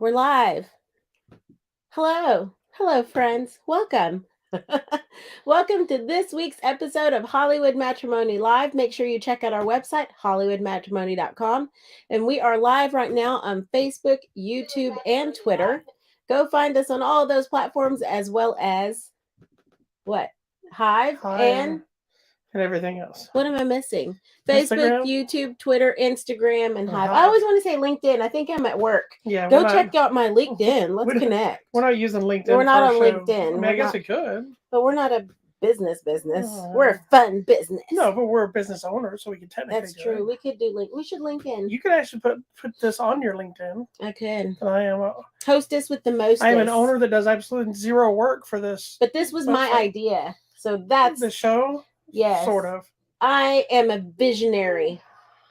We're live. Hello. Hello, friends. Welcome. Welcome to this week's episode of Hollywood Matrimony Live. Make sure you check out our website, hollywoodmatrimony.com. And we are live right now on Facebook, YouTube, and Twitter. Go find us on all of those platforms as well as what? Hive and everything else. what am I missing? Facebook, Instagram? YouTube, Twitter, Instagram, and Hive. I Hive. always want to say LinkedIn. I think I'm at work. Yeah, Go check out my LinkedIn. Let's connect. We're not using LinkedIn. We're not on show. LinkedIn. I mean, I guess we could. But we're not a business. We're a fun business. No, but we're a business owner, so we can technically. That's true. It. We could do link. We should link in. You could actually put this on your LinkedIn. I could. And I am hostess with the most. I am an owner that does absolutely zero work for this. But this was my idea, so that's the show. Yes, sort of. I am a visionary.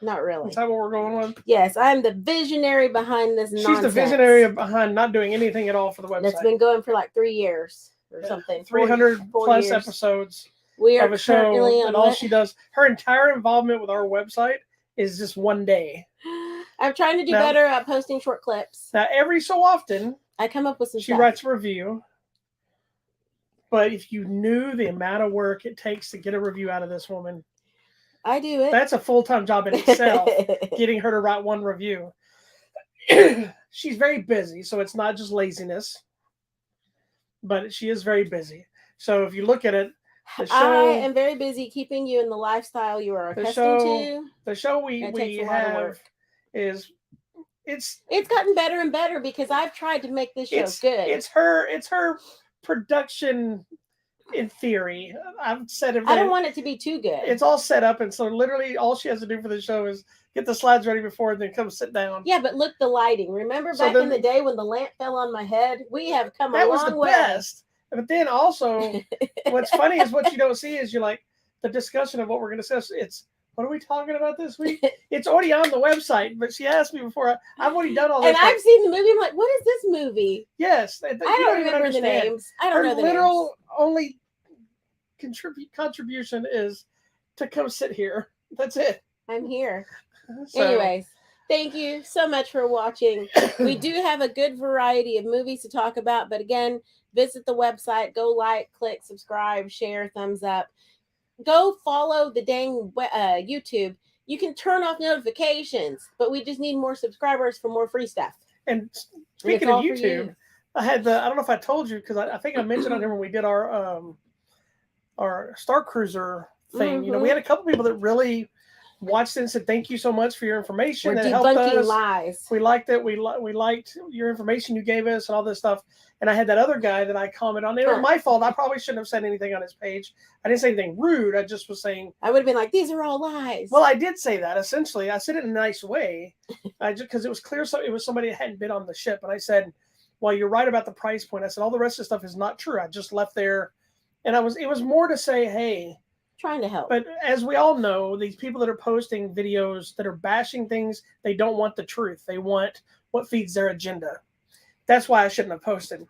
Not really. Is that what we're going with? Yes, I'm the visionary behind this nonsense. She's the visionary behind not doing anything at all for the website. That's been going for like 3 years or something. 300 plus episodes. We are of a show, and all she does, her entire involvement with our website is just one day. I'm trying to do better at posting short clips. Now, every so often, I come up with some She writes a review. But if you knew the amount of work it takes to get a review out of this woman, I do it. That's a full-time job in itself, getting her to write one review. She's very busy, so it's not just laziness, but she is very busy. So if you look at it, the show, I am very busy keeping you in the lifestyle you are accustomed to. The show we have is it's gotten better and better because I've tried to make this show good. It's her production. In theory, I've said it. I don't want it to be too good. It's all set up, and so literally all she has to do for the show is get the slides ready before and then come sit down. Yeah, but look, the lighting. Remember back in the day when the lamp fell on my head? We have come a long way. That was the best. But then also, what's funny is what you don't see is you're like the discussion of what we're going to discuss. It's what are we talking about this week? It's already on the website, but she asked me before. I've already done all this. And I've seen the movie. I'm like, what is this movie? Yes, I don't remember the names. I don't know the names. Her literal only contribution is to come sit here. That's it. I'm here. Anyways, thank you so much for watching. We do have a good variety of movies to talk about, but again, visit the website, go like, click, subscribe, share, thumbs up. Go follow the dang YouTube. You can turn off notifications, but we just need more subscribers for more free stuff. And speaking of YouTube, I had I don't know if I told you because I think I mentioned on here when we did our Star Cruiser thing. Mm-hmm. You know, we had a couple people that really watched it and said, thank you so much for your information. We're debunking lies. We liked it. We liked your information you gave us and all this stuff. And I had that other guy that I commented on. It was my fault. I probably shouldn't have said anything on his page. I didn't say anything rude. I just was saying. I would have been like, these are all lies. Well, I did say that, essentially. I said it in a nice way. Because it was clear it was somebody that hadn't been on the ship. And I said, well, you're right about the price point. I said, all the rest of the stuff is not true. I just left there. And it was more to say, hey. Trying to help. But as we all know, these people that are posting videos that are bashing things, they don't want the truth. They want what feeds their agenda. That's why I shouldn't have posted.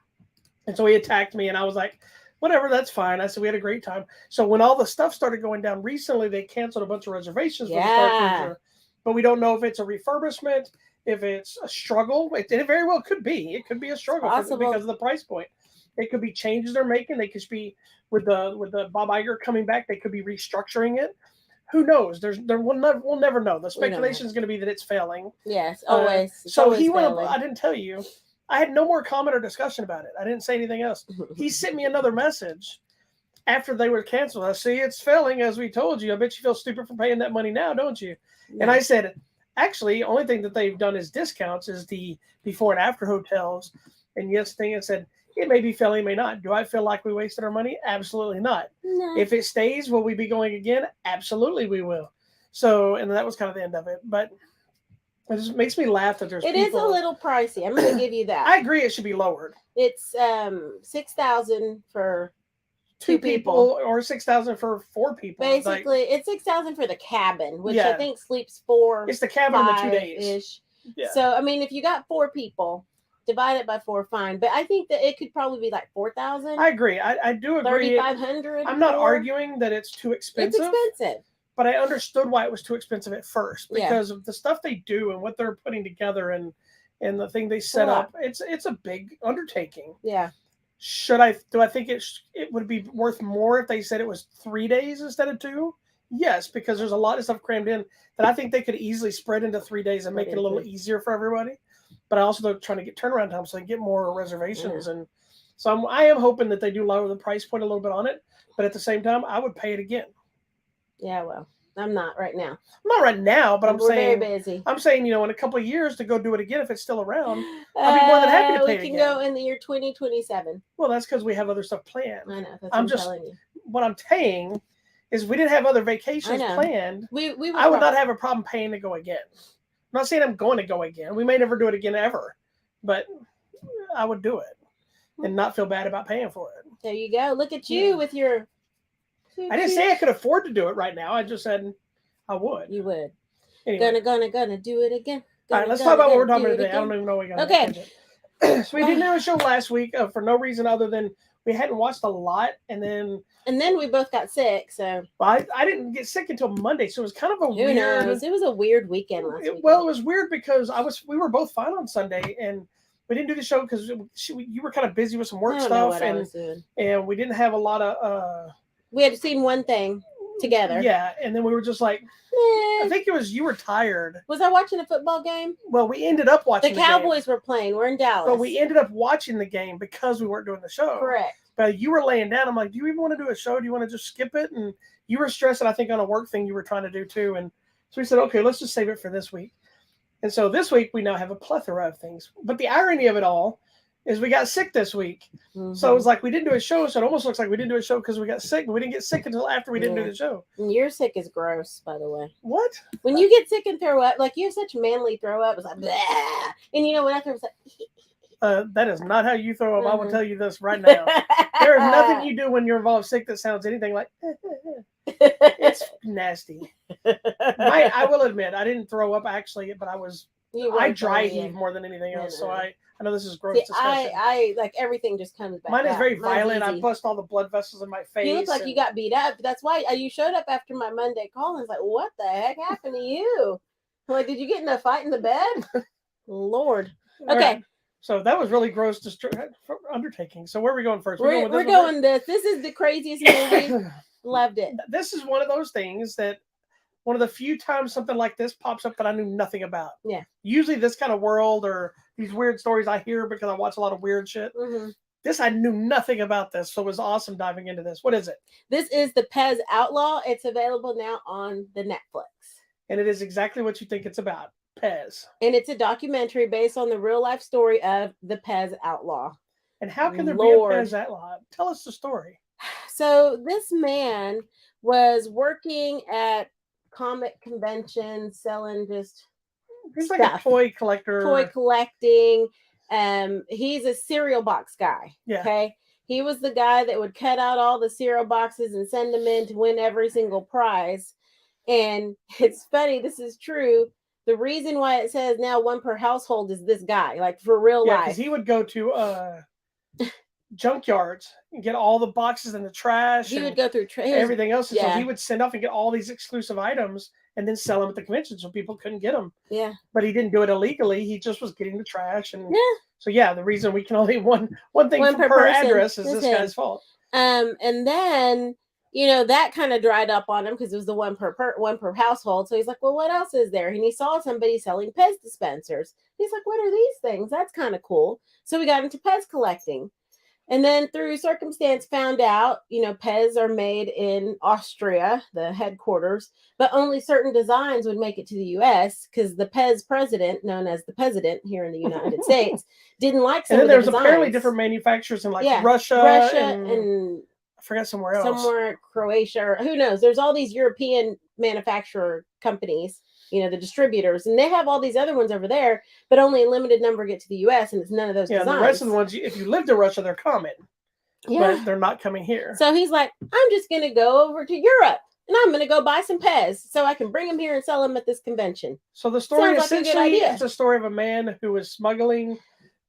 And so he attacked me, and I was like, whatever, that's fine. I said, we had a great time. So when all the stuff started going down recently, they canceled a bunch of reservations for the Star Cruiser. But we don't know if it's a refurbishment, if it's a struggle. It very well could be. It could be a struggle because of the price point. It could be changes they're making. They could be with the Bob Iger coming back. They could be restructuring it. Who knows? We'll never know. The speculation is going to be that it's failing. Yes, always. So he went. I didn't tell you. I had no more comment or discussion about it. I didn't say anything else. He sent me another message after they were canceled. I see it's failing as we told you. I bet you feel stupid for paying that money now, don't you? Yeah. And I said, actually, the only thing that they've done is discounts, is the before and after hotels. And yes, thing it said. It may be failing, it may not. Do I feel like we wasted our money? Absolutely not. No. If it stays, will we be going again? Absolutely we will. So, and that was kind of the end of it. But it just makes me laugh that there's It is a little pricey. I'm going to give you that. I agree it should be lowered. It's $6,000 for two people or $6,000 for 4 people. Basically, it's $6,000 for the cabin, which I think sleeps 4. It's the cabin in the 2 days. Yeah. So, I mean, if you got 4 people, divide it by 4, fine. But I think that it could probably be like 4,000. I agree. I do agree. 3,500. I'm not arguing that it's too expensive. It's expensive. But I understood why it was too expensive at first because of the stuff they do and what they're putting together and and the thing they set up, it's a big undertaking. Yeah. Do I think it would be worth more if they said it was 3 days instead of 2? Yes, because there's a lot of stuff crammed in that I think they could easily spread into 3 days and make it a little easier for everybody. But I also they're trying to get turnaround time so they can get more reservations. And so I am hoping that they do lower the price point a little bit on it. But at the same time, I would pay it again. Yeah, well, I'm not right now. I'm not right now, but we're very busy. I'm saying, in a couple of years to go do it again if it's still around. I'll be more than happy to pay it again. We can go in the year 2027. Well, that's because we have other stuff planned. I know. That's what I'm telling you. What I'm saying is we didn't have other vacations planned. I would not have a problem paying to go again. I'm not saying I'm going to go again. We may never do it again ever, but I would do it and not feel bad about paying for it. There you go. Look at you with your... I didn't say I could afford to do it right now. I just said I would. You would. Anyway. Gonna do it again. All right, let's talk about what we're talking about today. I don't even know what we got. Okay. So we didn't have a show last week for no reason other than we hadn't watched a lot, and then we both got sick. So I didn't get sick until Monday, so it was kind of a weird. Knows? It was a weird weekend last week. Well, it was weird because we were both fine on Sunday, and we didn't do the show because you were kind of busy with some work stuff, and we didn't have a lot of. We had seen one thing together. Yeah, and then we were just like, I think it was you were tired. Was I watching a football game? Well, we ended up watching the Cowboys were playing. We're in Dallas. But we ended up watching the game because we weren't doing the show. Correct. But you were laying down. I'm like, do you even want to do a show? Do you want to just skip it? And you were stressing, I think, on a work thing you were trying to do too. And so we said, okay, let's just save it for this week. And so this week we now have a plethora of things. But the irony of it all is we got sick this week. Mm-hmm. So it was like we didn't do a show. So it almost looks like we didn't do a show because we got sick. But we didn't get sick until after we didn't do the show. And your sick is gross, by the way. What? When you get sick and throw up, like you have such manly throw up, it's like, blah. And when I throw up, it's like... that is not how you throw up. I will tell you this right now. There is nothing you do when you're involved sick that sounds anything like it's nasty. I will admit I didn't throw up actually, but I dry heave more than anything else. So I know this is gross discussion. I like everything just comes back. Mine is very violent. I bust all the blood vessels in my face. You look like you got beat up. That's why you showed up after my Monday call and was like, what the heck happened to you? I'm like, did you get in a fight in the bed? Lord. Okay. Right. So that was really gross undertaking. So where are we going first? We're going this. This is the craziest movie. Loved it. This is one of those things that one of the few times something like this pops up that I knew nothing about. Yeah. Usually this kind of world or these weird stories I hear because I watch a lot of weird shit. Mm-hmm. This, I knew nothing about this. So it was awesome diving into this. What is it? This is the Pez Outlaw. It's available now on the Netflix. And it is exactly what you think it's about. Pez. And it's a documentary based on the real life story of the Pez Outlaw. And how can there be a Pez Outlaw? Tell us the story. So this man was working at comic conventions, selling just he's stuff. Like a toy collector. Toy collecting. He's a cereal box guy. Yeah. Okay. He was the guy that would cut out all the cereal boxes and send them in to win every single prize. And it's funny, this is true. The reason why it says now one per household is this guy, like for real life. Because he would go to junkyards and get all the boxes in the trash. He would go through everything else. And so he would send off and get all these exclusive items and then sell them at the convention so people couldn't get them. Yeah. But he didn't do it illegally. He just was getting the trash. And so, the reason we can only one thing per address is this guy's fault. And then... that kind of dried up on him because it was the one per household. So he's like, well, what else is there? And he saw somebody selling Pez dispensers. He's like, what are these things? That's kind of cool. So we got into Pez collecting. And then through circumstance found out, Pez are made in Austria, the headquarters, but only certain designs would make it to the U.S. because the Pez president, known as the President here in the United States, didn't like some of the designs. And then there's apparently different manufacturers in Russia and I forgot somewhere else. Somewhere Croatia, or who knows? There's all these European manufacturer companies, the distributors, and they have all these other ones over there, but only a limited number get to the U.S. and it's none of those designs. The rest of the ones, if you lived in Russia, they're coming. Yeah. But they're not coming here. So he's like, I'm just going to go over to Europe and I'm going to go buy some Pez so I can bring them here and sell them at this convention. So the story essentially is a story of a man who was smuggling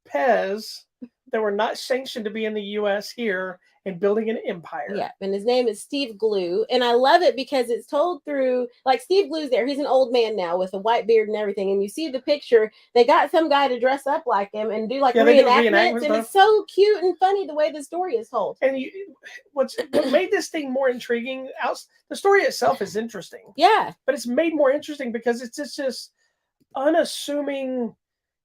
Pez that were not sanctioned to be in the U.S. here and building an empire. Yeah, and his name is Steve Glue, and I love it because it's told through, like, Steve Glue's there. He's an old man now with a white beard and everything, and you see the picture. They got some guy to dress up like him and do like reenactments, and it's so cute and funny the way the story is told. And what made this thing more intriguing? The story itself is interesting. Yeah, but it's made more interesting because it's just unassuming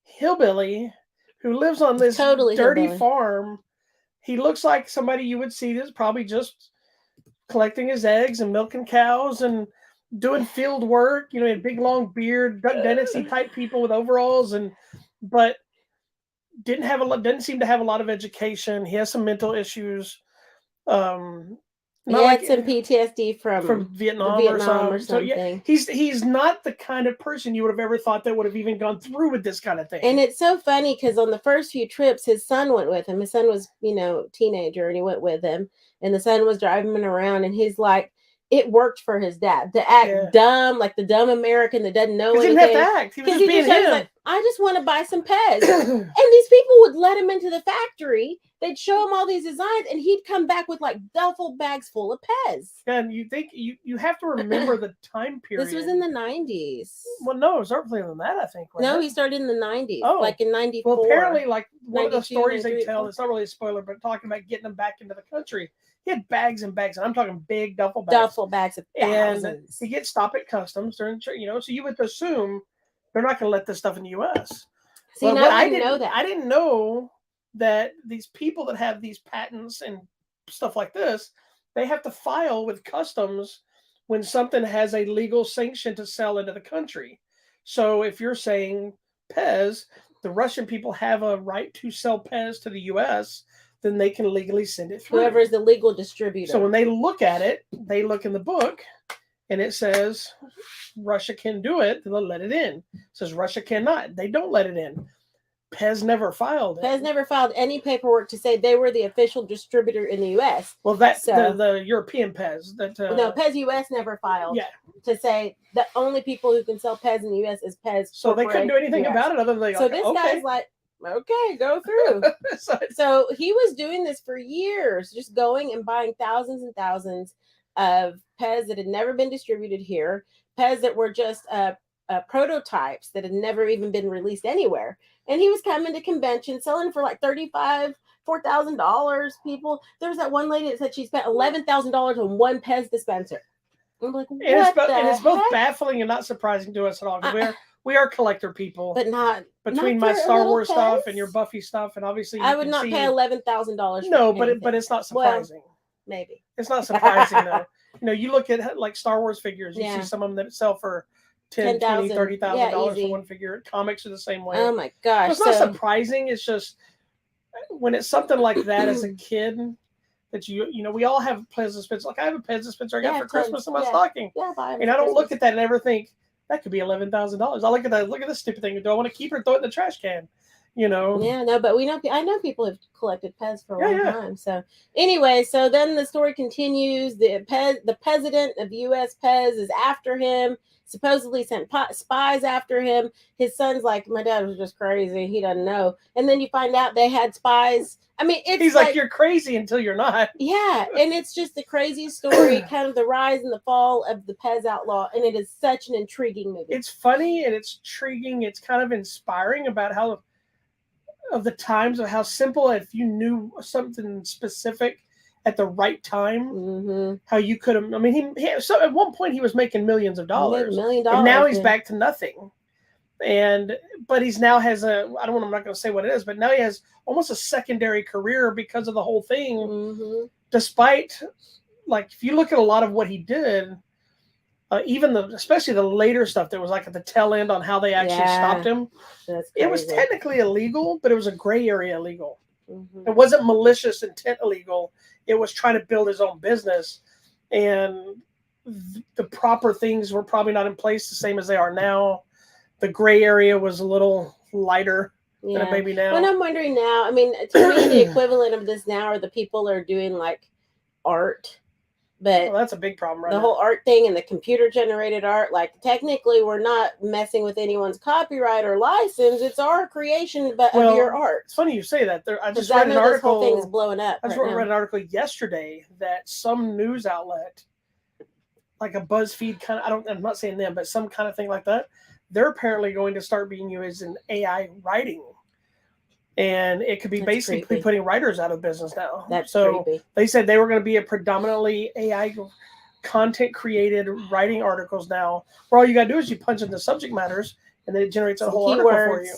hillbilly who lives on this totally dirty hillbilly farm. He looks like somebody you would see that's probably just collecting his eggs and milking cows and doing field work. You know, he had big long beard, Duck Dynasty type people with overalls, but didn't seem to have a lot of education. He has some mental issues. He had some PTSD from Vietnam or something. So yeah, he's not the kind of person you would have ever thought that would have even gone through with this kind of thing. And it's so funny because on the first few trips, his son went with him. His son was, teenager, and he went with him. And the son was driving him around, and he's like, it worked for his dad to act dumb, like the dumb American that doesn't know anything. He didn't have to act. He was just being him. Like, I just want to buy some Pez. And these people would let him into the factory. They'd show him all these designs, and he'd come back with like duffel bags full of Pez. And you think you have to remember the time period. This was in the 90s. Well, no, it was earlier than that, I think. No, he started in the 90s, like in 94. Well, apparently, like one of the stories they tell, it's not really a spoiler, but talking about getting them back into the country. He had bags and bags, and I'm talking big duffel bags. Duffel bags of thousands. And he gets stopped at customs during, so you would assume they're not going to let this stuff in the U.S. See, I didn't know that. I didn't know that these people that have these patents and stuff like this, they have to file with customs when something has a legal sanction to sell into the country. So if you're saying Pez, the Russian people have a right to sell Pez to the U.S., then they can legally send it through. Whoever is the legal distributor. So when they look at it, they look in the book, and it says Russia can do it, they'll let it in. It says Russia cannot. They don't let it in. Pez never filed it. Pez never filed any paperwork to say they were the official distributor in the U.S. Well, that's the European Pez. No, Pez U.S. never filed to say the only people who can sell Pez in the U.S. is Pez. So they couldn't do anything about it other than guy's like, okay, go through. So he was doing this for years, just going and buying thousands and thousands of Pez that had never been distributed here, Pez that were just prototypes that had never even been released anywhere. And he was coming to conventions selling for like $4,000. People, there was that one lady that said she spent $11,000 on one Pez dispenser. I'm like, what it's both baffling and not surprising to us at all. We are collector people, but not between my Star Wars stuff and your Buffy stuff, and obviously I would not pay $11,000. No, but it's not surprising. Well, maybe it's not surprising though. You look at like Star Wars figures. You see some of them that sell for $10,000, $20,000, $30,000 for one figure. Comics are the same way. Oh my gosh! So it's not surprising. It's just when it's something like that as a kid. That we all have Pez dispensers. Like I have a Pez dispenser I got for Christmas in my stocking. Yeah, and I don't look at that and ever think that could be $11,000. I look at that. Look at this stupid thing. Do I want to keep it or throw it in the trash can? Yeah, no, but I know people have collected Pez for a long time. So anyway, so then the story continues. The president of U.S. Pez is after him. Supposedly sent spies after him. His son's like, my dad was just crazy. He doesn't know. And then you find out they had spies. I mean, he's like, you're crazy until you're not. Yeah, and it's just the craziest story, kind of the rise and the fall of the Pez Outlaw, and it is such an intriguing movie. It's funny and it's intriguing. It's kind of inspiring about how simple, if you knew something specific at the right time, how you could have. I mean, so at one point he was making millions of dollars, and now he's back to nothing. But he's now has I'm not going to say what it is, but now he has almost a secondary career because of the whole thing. Despite, like, if you look at a lot of what he did, even especially the later stuff that was like at the tail end on how they actually stopped him, it was technically illegal, but it was a gray area illegal. It wasn't malicious intent illegal. It was trying to build his own business, and the proper things were probably not in place the same as they are now. The gray area was a little lighter than it may be now. Well, I'm wondering now, I mean, to me, the equivalent of this now are the people that are doing like art But Well, that's a big problem right the now. whole art thing and the computer generated art, like technically we're not messing with anyone's copyright or license. It's our creation, but of your art. It's funny you say that. I just Because I read an know this whole thing is article. blowing up. I just right read now. an article yesterday that some news outlet, like a BuzzFeed kind of, I'm not saying them, but some kind of thing like that, they're apparently going to start being used in AI writing. And it could be That's basically creepy. putting writers out of business now. That's so creepy. they said they were going to be a predominantly AI content created writing articles now, where all you got to do is you punch in the subject matters and then it generates a whole article for you.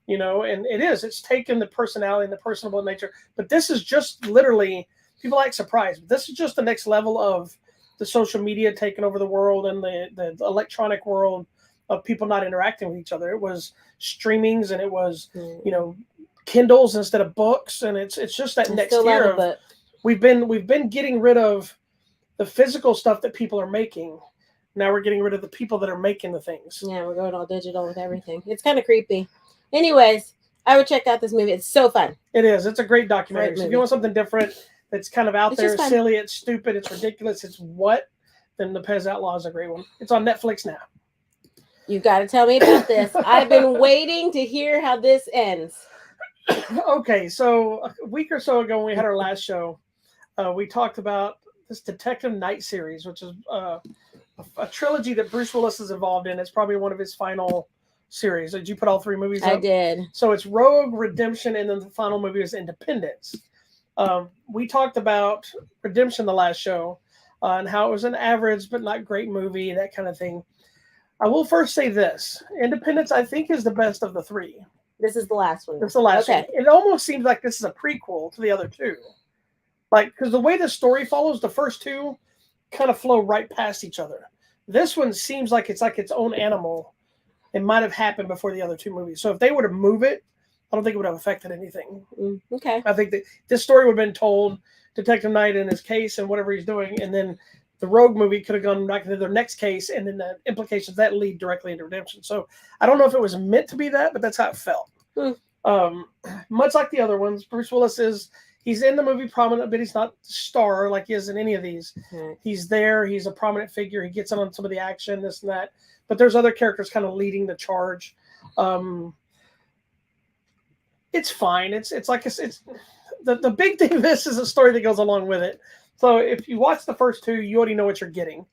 You know, and it's taken the personality and the personable nature. But this is just literally, people like surprise. This is just the next level of the social media taking over the world and the electronic world of people not interacting with each other. It was streamings and it was, Kindles instead of books, and it's just that next tier of we've been getting rid of the physical stuff that people are making. Now we're getting rid of the people that are making the things. Yeah, we're going all digital with everything. It's kind of creepy. Anyways, I would check out this movie. It's so fun. It is. It's a great documentary. So if you want something different, that's kind of out there, silly, it's stupid, it's ridiculous, it's what, then the Pez Outlaw is a great one. It's on Netflix now. You got to tell me about this. I've been waiting to hear how this ends. Okay, so a week or so ago when we had our last show, we talked about this Detective Night series, which is a trilogy that Bruce Willis is involved in. It's probably one of his final series. Did you put all 3 movies up? I did. So it's Rogue, Redemption, and then the final movie is Independence. We talked about Redemption the last show and how it was an average but not great movie, that kind of thing. I will first say this. Independence, I think, is the best of the 3. This is the last one. It's the last one. It almost seems like this is a prequel to the other 2. Like, because the way the story follows, the first 2 kind of flow right past each other. This one seems like it's its own animal. It might have happened before the other 2 movies. So if they were to move it, I don't think it would have affected anything. Okay. I think that this story would have been told, Detective Knight in his case and whatever he's doing, and then the Rogue movie could have gone back into their next case, and then the implications that lead directly into Redemption. So I don't know if it was meant to be that, but that's how it felt. Much like the other ones, Bruce Willis he's in the movie prominent, but he's not the star like he is in any of these. He's there. He's a prominent figure. He gets in on some of the action, this and that. But there's other characters kind of leading the charge. It's fine. It's like it's the big thing of this is a story that goes along with it. So if you watch the first 2, you already know what you're getting.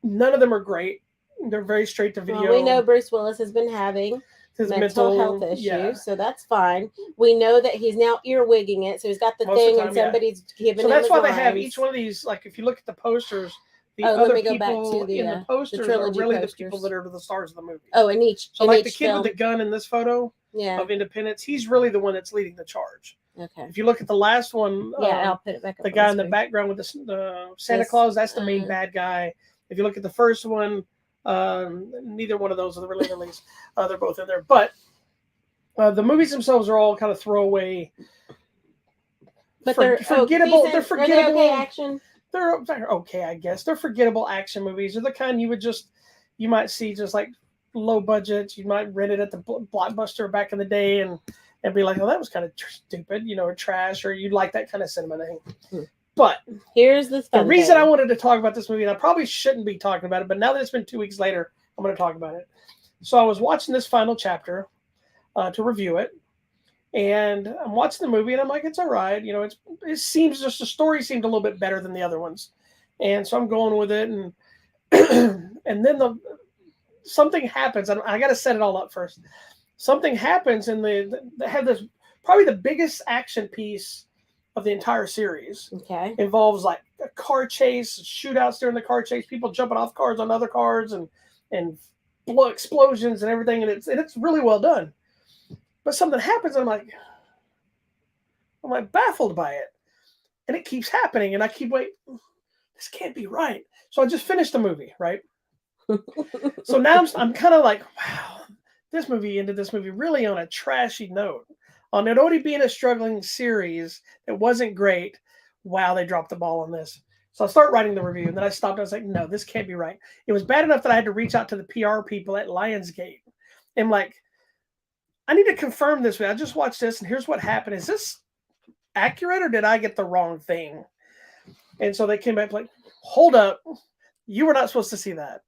None of them are great. They're very straight to video. Well, we know Bruce Willis has been having mental health issues, so that's fine. We know that he's now earwigging it, so he's got the thing, and somebody's giving him. So that's why they have each one of these. Like if you look at the posters, the other people in the posters are really the people that are the stars of the movie. Oh, and each so like the kid with the gun in this photo of Independence, he's really the one that's leading the charge. Okay. If you look at the last one, I'll put it back up. The guy in the background with the Santa Claus, that's the main bad guy. If you look at the first one, neither one of those are really released. They're both in there, but the movies themselves are all kind of throwaway. But they're forgettable. They're forgettable. Are they okay action? They're okay, I guess. They're forgettable action movies. They're the kind you might see just like low budget. You might rent it at the Blockbuster back in the day and be like, oh, that was kind of stupid, or trash, or you'd like that kind of cinema thing. But here's the reason I wanted to talk about this movie, and I probably shouldn't be talking about it, but now that it's been 2 weeks later, I'm going to talk about it. So I was watching this final chapter to review it, and I'm watching the movie, and I'm like, it's all right. It seems just the story seemed a little bit better than the other ones, and so I'm going with it, and and then something happens, and I got to set it all up first. Something happens, and they have this probably the biggest action piece of the entire series. Okay. Involves like a car chase, shootouts during the car chase, people jumping off cars on other cars, and explosions and everything, and it's really well done. But something happens, and I'm like baffled by it, and it keeps happening, and I keep waiting. This can't be right. So I just finished the movie, right? So now I'm kind of like, wow. This movie ended this movie really on a trashy note. On it already being a struggling series that wasn't great, wow, they dropped the ball on this. So I start writing the review, and then I stopped. I was like, no, this can't be right. It was bad enough that I had to reach out to the PR people at Lionsgate. And I'm like, I need to confirm this. I just watched this, and here's what happened. Is this accurate, or did I get the wrong thing? And so they came back like, hold up, you were not supposed to see that.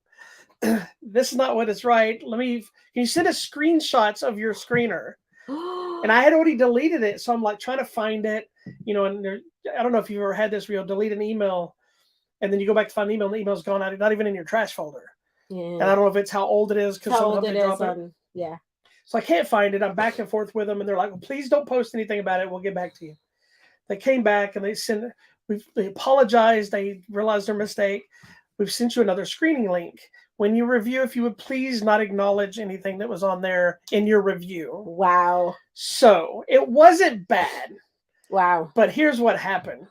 This is not what is right. Can you send us screenshots of your screener? And I had already deleted it, so I'm like trying to find it, and I don't know if you've ever had this where you'll delete an email and then you go back to find the email and the email's gone out, not even in your trash folder. Yeah. And I don't know if it's how old it is because sometimes they drop it. Yeah. So I can't find it. I'm back and forth with them, and they're like, well, please don't post anything about it. We'll get back to you. They came back and they apologized. They realized their mistake. We've sent you another screening link. When you review, if you would please not acknowledge anything that was on there in your review. Wow. So it wasn't bad. Wow. But here's what happened.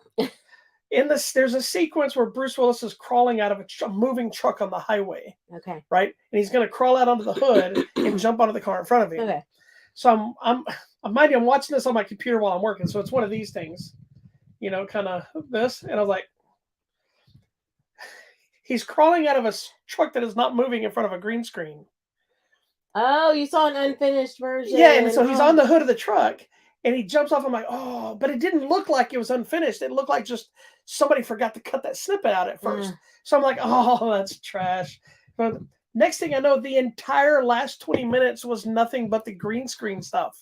There's a sequence where Bruce Willis is crawling out of a moving truck on the highway. Okay. Right? And he's going to crawl out onto the hood and jump onto the car in front of him. Okay. So I'm watching this on my computer while I'm working. So it's one of these things, kind of this. And I was like, he's crawling out of a truck that is not moving in front of a green screen. Oh, you saw an unfinished version. Yeah, and so he's on the hood of the truck, and he jumps off. I'm like, oh, but it didn't look like it was unfinished. It looked like just somebody forgot to cut that snippet out at first. So I'm like, oh, that's trash. But next thing I know, the entire last 20 minutes was nothing but the green screen stuff.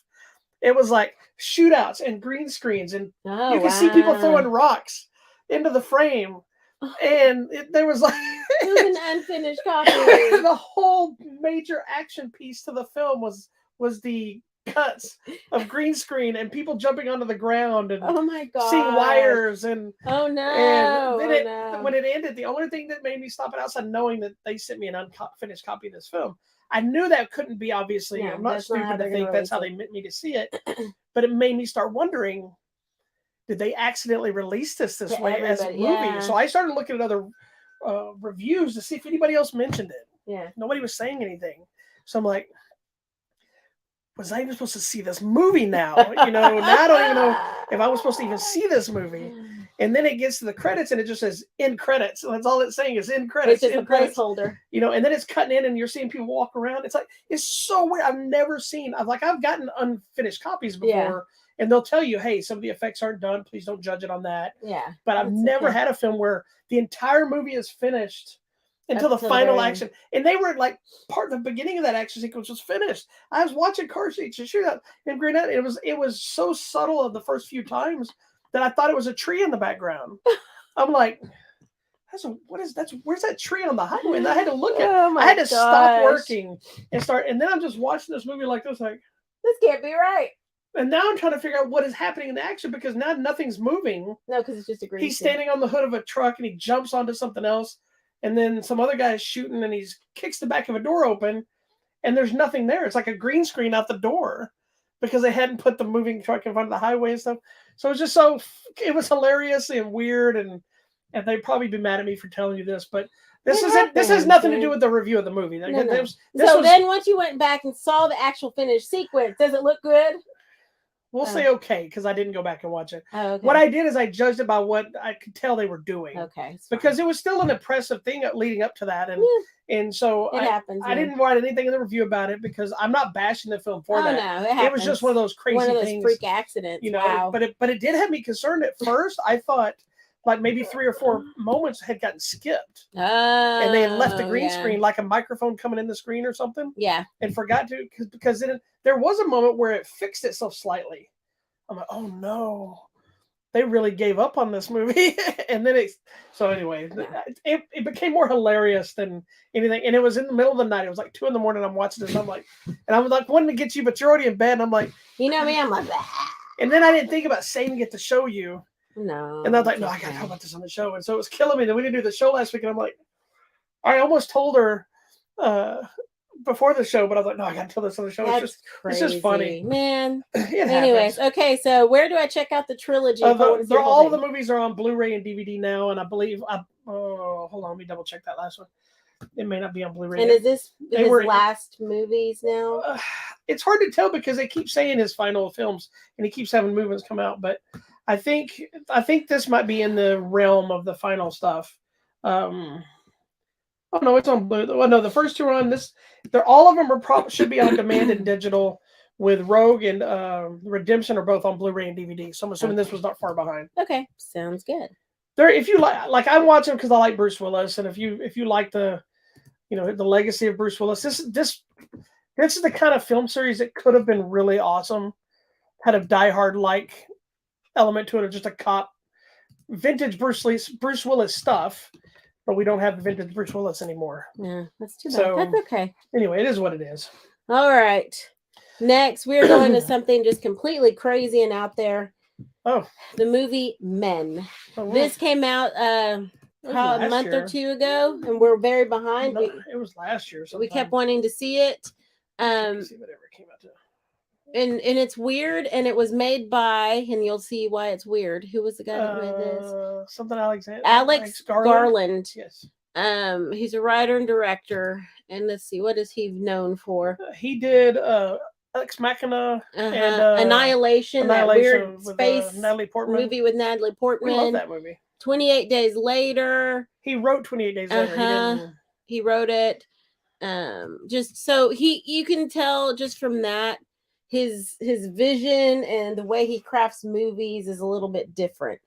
It was like shootouts and green screens, and you can see people throwing rocks into the frame. And there was like it was an unfinished copy. The whole major action piece to the film was the cuts of green screen and people jumping onto the ground and oh my god, seeing wires and oh no. And then when it ended, the only thing that made me stop it outside knowing that they sent me an unfinished copy of this film, I knew that couldn't be obviously. I'm not stupid to think that's how they meant me to see it, but it made me start wondering. Did they accidentally release this way as a movie? Yeah. So I started looking at other reviews to see if anybody else mentioned it. Yeah. Nobody was saying anything. So I'm like, was I even supposed to see this movie now? Now I don't even know if I was supposed to even see this movie. And then it gets to the credits and it just says end credits. And that's all it's saying is end credits. It's just a placeholder. And then it's cutting in and you're seeing people walk around. It's like, it's so weird. I've gotten unfinished copies before. Yeah. And they'll tell you, hey, some of the effects aren't done. Please don't judge it on that. Yeah. But I've never had a film where the entire movie is finished until the final action. And they were like part of the beginning of that action sequence was finished. I was watching car seats and shootout and grenade. It was so subtle of the first few times that I thought it was a tree in the background. I'm like, where's that tree on the highway? And I had to look at I had to stop working and start. And then I'm just watching this movie like this, like, this can't be right. And now I'm trying to figure out what is happening in the action because now nothing's moving. No, because it's just a green. He's standing on the hood of a truck and he jumps onto something else. And then some other guy is shooting and he kicks the back of a door open and there's nothing there. It's like a green screen out the door because they hadn't put the moving truck in front of the highway and stuff. So it was just it was hilarious and weird. And they'd probably be mad at me for telling you this, but this has nothing to do with the review of the movie. No. Then once you went back and saw the actual finished sequence, does it look good? We'll say okay, because I didn't go back and watch it. Oh, okay. What I did is I judged it by what I could tell they were doing. Okay. Because it was still an impressive thing leading up to that. And so I didn't write anything in the review about it because I'm not bashing the film for that. No, it happens. It was just one of those crazy things. Freak accidents. Wow. But it did have me concerned at first. I thought like maybe 3 or 4 moments had gotten skipped. Oh, and they had left the green screen, like a microphone coming in the screen or something. Yeah. And forgot to, because there was a moment where it fixed itself slightly. I'm like, oh no, they really gave up on this movie. And then it became more hilarious than anything. And it was in the middle of the night. It was like 2 a.m. I'm watching this. I'm like, and I was like wanting to get you, but you're already in bed. And I'm like, you know me, I'm like, and then I didn't think about saving it to show you. No. And I was like, no, I gotta talk about this on the show. And so it was killing me that we didn't do the show last week. And I'm like, I almost told her before the show, but I was like, no, I gotta tell this on the show. That's it's just funny. Man. Anyways, okay, so where do I check out the trilogy? All of the movies are on Blu-ray and DVD now, and I believe hold on, let me double check that last one. It may not be on Blu-ray. And is this his last movies now? It's hard to tell because they keep saying his final films and he keeps having movies come out, but I think this might be in the realm of the final stuff. Oh no, it's on Blu. Well, no, the first 2 are on this. All of them should be on demand and digital. With Rogue and Redemption are both on Blu-ray and DVD. So I'm assuming this was not far behind. Okay, sounds good. if you like I watch them because I like Bruce Willis, and if you like the the legacy of Bruce Willis, this is the kind of film series that could have been really awesome, had a Die Hard like element to it, of just a cop, vintage Bruce Willis stuff, but we don't have the vintage Bruce Willis anymore. Yeah, that's too bad. So, that's okay. Anyway, it is what it is. All right. Next, we're going to something just completely crazy and out there. Oh, the movie Men. Oh, This came out probably a month or two ago, and we're very behind. No, it was last year. We kept wanting to see it. See whatever it came out to. And it's weird, and it was made by, and you'll see why it's weird. Who was the guy that made this? Something Alexander. Alex Garland. Yes. He's a writer and director, and let's see, what is he known for? He did Ex Machina and Annihilation, that weird with, space Natalie Portman. movie with Natalie Portman. We love that movie. 28 Days Later. He wrote 28 Days Later. He wrote it. Just so you can tell just from that, his vision and the way he crafts movies is a little bit different.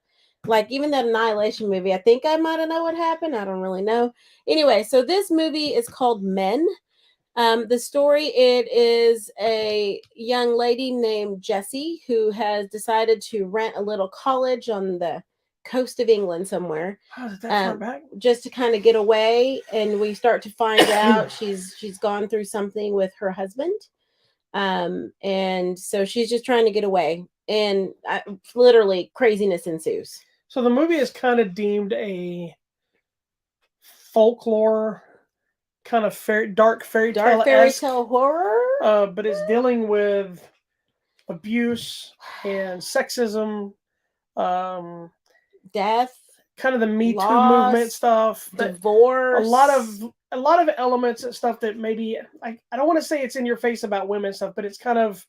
Like even that Annihilation movie, I think I might have know what happened. I don't really know. Anyway, so this movie is called Men. The story, it is a young lady named Jessie who has decided to rent a little college on the coast of England somewhere. Oh, is that far back? Just to kind of get away, and we start to find out she's gone through something with her husband. And so she's just trying to get away, and literally craziness ensues. So the movie is kind of deemed a folklore, kind of dark fairy tale horror, but it's dealing with abuse and sexism, death, kind of the Me Too movement stuff, divorce, a lot of elements and stuff that maybe I don't want to say it's in your face about women stuff, but it's kind of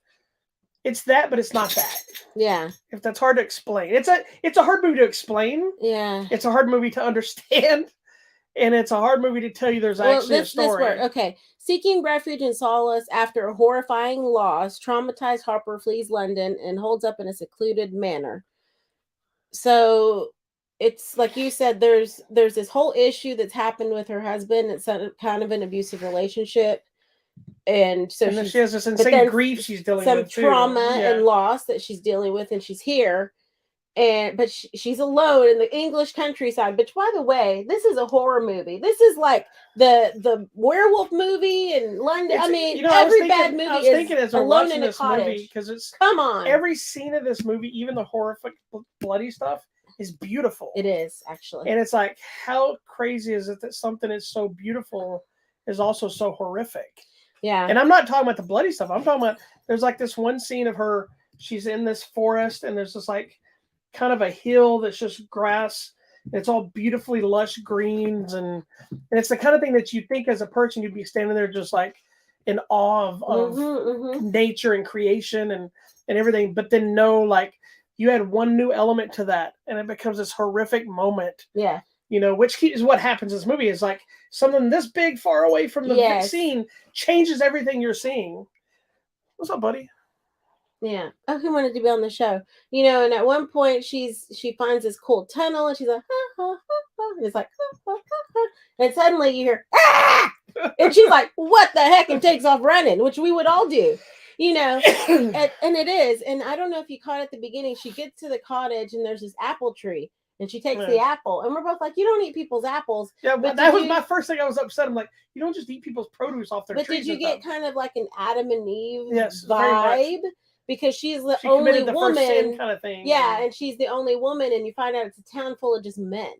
that, but it's not that. Yeah. If that's hard to explain, it's a hard movie to explain. Yeah. It's a hard movie to understand. And it's a hard movie to tell you there's actually a story. Okay. Seeking refuge and solace after a horrifying loss, traumatized Harper flees London and holds up in a secluded manor. So it's like you said, there's this whole issue that's happened with her husband. It's kind of an abusive relationship. And so she has this insane grief she's dealing with. Some trauma and loss that she's dealing with, and she's here. But she's alone in the English countryside. But by the way, this is a horror movie. This is like the werewolf movie in London. Every bad movie is alone in a cottage. Because it's come on. Every scene of this movie, even the horrific, bloody stuff, is beautiful. It is actually, and it's like, how crazy is it that something is so beautiful is also so horrific? Yeah. And I'm not talking about the bloody stuff. I'm talking about there's like this one scene of her. She's in this forest, and there's this like kind of a hill that's just grass. And it's all beautifully lush greens, and it's the kind of thing that you think as a person you'd be standing there just like in awe of nature and creation and everything. But then like you add one new element to that, and it becomes this horrific moment. Yeah. Which is what happens in this movie, is like something this big far away from the scene changes everything you're seeing. What's up, buddy? Yeah. Oh, he wanted to be on the show. And at one point she finds this cool tunnel, and she's like, ha, ha, ha, ha. And it's like, ha, ha, ha, ha. And suddenly you hear, ah! And she's like, what the heck? And takes off running, which we would all do, and it is. And I don't know if you caught at the beginning, she gets to the cottage and there's this apple tree, and she takes the apple, and we're both like, you don't eat people's apples. Yeah, but that was my first thing. I was upset. I'm like, you don't just eat people's produce off their trees. But did you get kind of like an Adam and Eve vibe? Because she's the only woman, first sin kind of thing. Yeah, and she's the only woman, and you find out it's a town full of just men.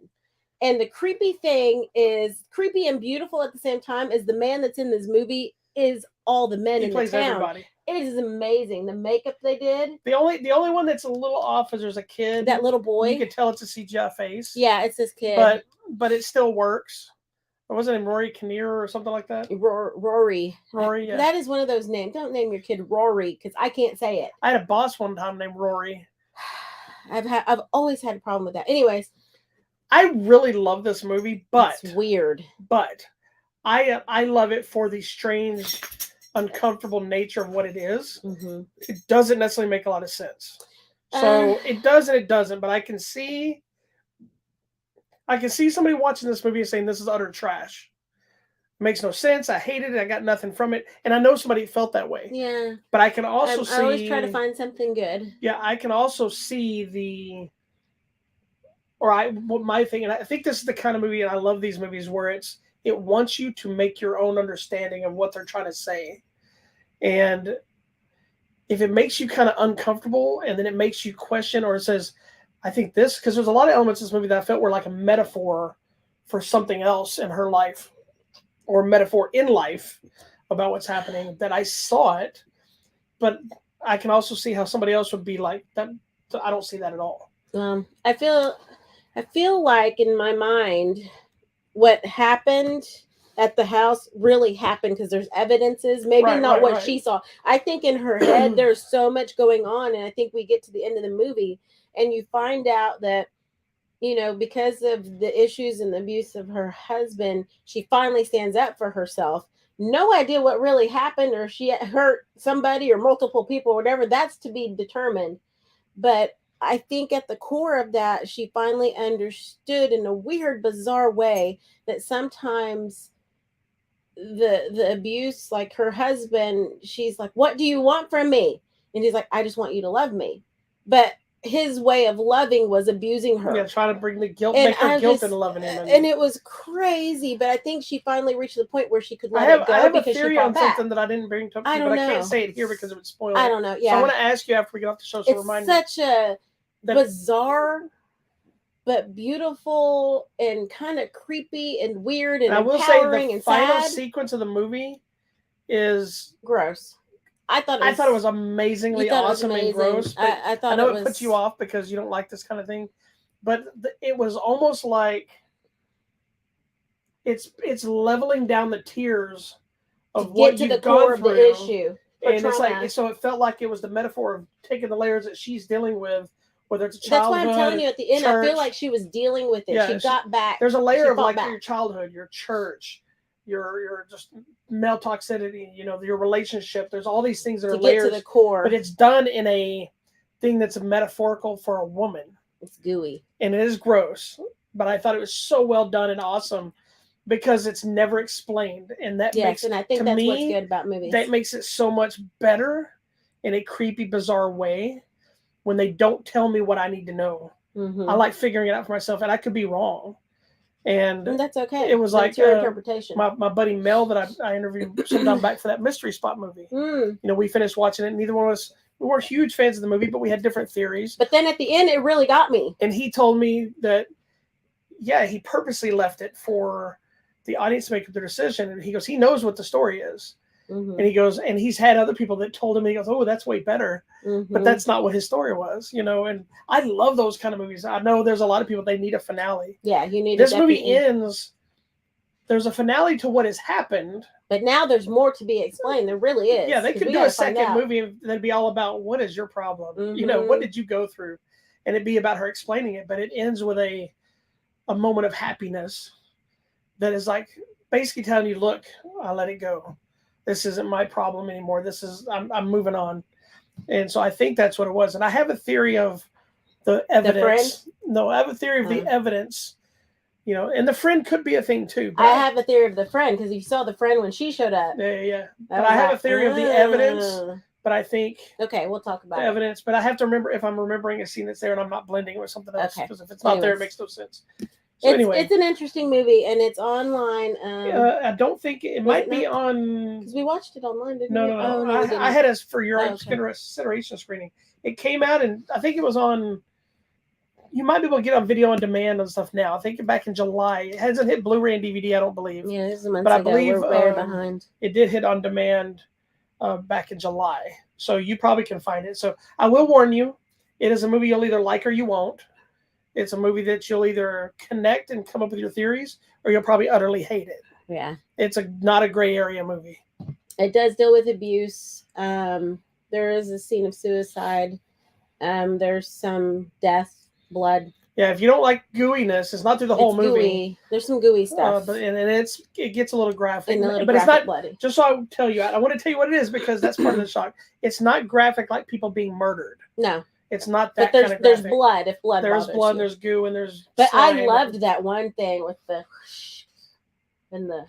And the creepy thing is, creepy and beautiful at the same time, is the man that's in this movie is all the men in the town. Everybody. It is amazing. The makeup they did. The only one that's a little off is there's a kid. That little boy. You can tell it's a CGI face. Yeah, it's this kid. But it still works. Wasn't it Rory Kinnear or something like that? Rory, yeah. That is one of those names. Don't name your kid Rory, because I can't say it. I had a boss one time named Rory. I've always had a problem with that. Anyways, I really love this movie, but it's weird. But I love it for the strange, uncomfortable nature of what it is. Mm-hmm. It doesn't necessarily make a lot of sense. So it does and it doesn't, but I can see I can see somebody watching this movie and saying this is utter trash. It makes no sense. I hated it. I got nothing from it. And I know somebody felt that way. Yeah. But I can also see. I always try to find something good. Yeah, I can also see what my thing, and I think this is the kind of movie, and I love these movies where it wants you to make your own understanding of what they're trying to say. And if it makes you kind of uncomfortable and then it makes you question, or it says, I think this, because there's a lot of elements in this movie that I felt were like a metaphor for something else in her life, or metaphor in life about what's happening, that I saw it, but I can also see how somebody else would be like that. I don't see that at all. I feel like in my mind, what happened at the house really happened because there's evidences, maybe not what she saw. I think in her head there's so much going on, and I think we get to the end of the movie and you find out that, you know, because of the issues and the abuse of her husband, she finally stands up for herself. No idea what really happened, or she hurt somebody or multiple people or whatever. That's to be determined. But I think at the core of that, she finally understood in a weird, bizarre way that sometimes the abuse, like her husband, she's like, what do you want from me? And he's like, I just want you to love me. But his way of loving was abusing her. Yeah, trying to bring the guilt, make her guilt into loving him. And it was crazy, but I think she finally reached the point where she could let it go. I have a theory on something that I didn't bring to you, but I can't say it here because it would spoil it. I don't know. Yeah. So I want to ask you after we get off the show, so remind me. It's such a bizarre but beautiful and kind of creepy and weird and empowering and sad. I will say the final sequence of the movie is gross. I thought it was amazingly awesome and gross. But I thought I know it puts you off because you don't like this kind of thing, but it was almost like it's leveling down the tiers of what you've gone through. The issue. And it's like, so it felt like it was the metaphor of taking the layers that she's dealing with, whether it's a childhood. That's why I'm telling you at the end, I feel like she was dealing with it. Yeah, she got back. There's a layer of like your childhood, your church, your just male toxicity, you know, your relationship. There's all these things that are layers to the core, but it's done in a thing that's metaphorical for a woman. It's gooey and it is gross, but I thought it was so well done and awesome because it's never explained, and that makes, and I think that's what's good about movies. That makes it so much better in a creepy, bizarre way when they don't tell me what I need to know. Mm-hmm. I like figuring it out for myself, and I could be wrong. And that's okay. It was that's like your interpretation. My buddy Mel that I interviewed sometime back for that Mystery Spot movie. You know, we finished watching it. Neither one of us, we weren't huge fans of the movie, but we had different theories. But then at the end, it really got me. And he told me that, yeah, he purposely left it for the audience to make their decision. And he goes, he knows what the story is. Mm-hmm. And he goes, and he's had other people that told him, he goes, oh, that's way better. Mm-hmm. But that's not what his story was, you know. And I love those kind of movies. I know there's a lot of people, they need a finale. Yeah, you need this movie ends. There's a finale to what has happened. But now there's more to be explained. There really is. Yeah, they could do a second movie that'd be all about what is your problem? Mm-hmm. You know, what did you go through? And it'd be about her explaining it. But it ends with a moment of happiness that is like basically telling you, look, I let it go. This isn't my problem anymore. I'm moving on. And so I think that's what it was. And I have a theory of the evidence. No, I have a theory of the evidence, you know, and the friend could be a thing too. I have a theory of the friend because you saw the friend when she showed up. Yeah. But I have a theory of the evidence, but I think. Okay, we'll talk about the evidence. But I have to remember if I'm remembering a scene that's there and I'm not blending it with something else. Because if it's not there, it makes no sense. So it's an interesting movie, and it's online. I don't think it might be on. Because we watched it online, didn't we? No. I had us for your consideration screening. It came out, and I think it was on. You might be able to get on video on demand and stuff now. I think back in July. It hasn't hit Blu-ray and DVD, I don't believe. Yeah, this is a month ago. I believe we're behind. It did hit on demand back in July, so you probably can find it. So I will warn you, it is a movie you'll either like or you won't. It's a movie that you'll either connect and come up with your theories, or you'll probably utterly hate it. Yeah. It's not a gray area movie. It does deal with abuse. There is a scene of suicide. There's some death, blood. Yeah, if you don't like gooiness, it's not through the whole movie. Gooey. There's some gooey stuff. But it gets a little graphic. But it's not bloody. Just so I tell you, I want to tell you what it is because that's part of the shock. It's not graphic like people being murdered. No. It's not But that kind of there's graphic. blood. If blood There's bothers blood, you. and there's goo, and there's. But I slime loved that one thing with the and the.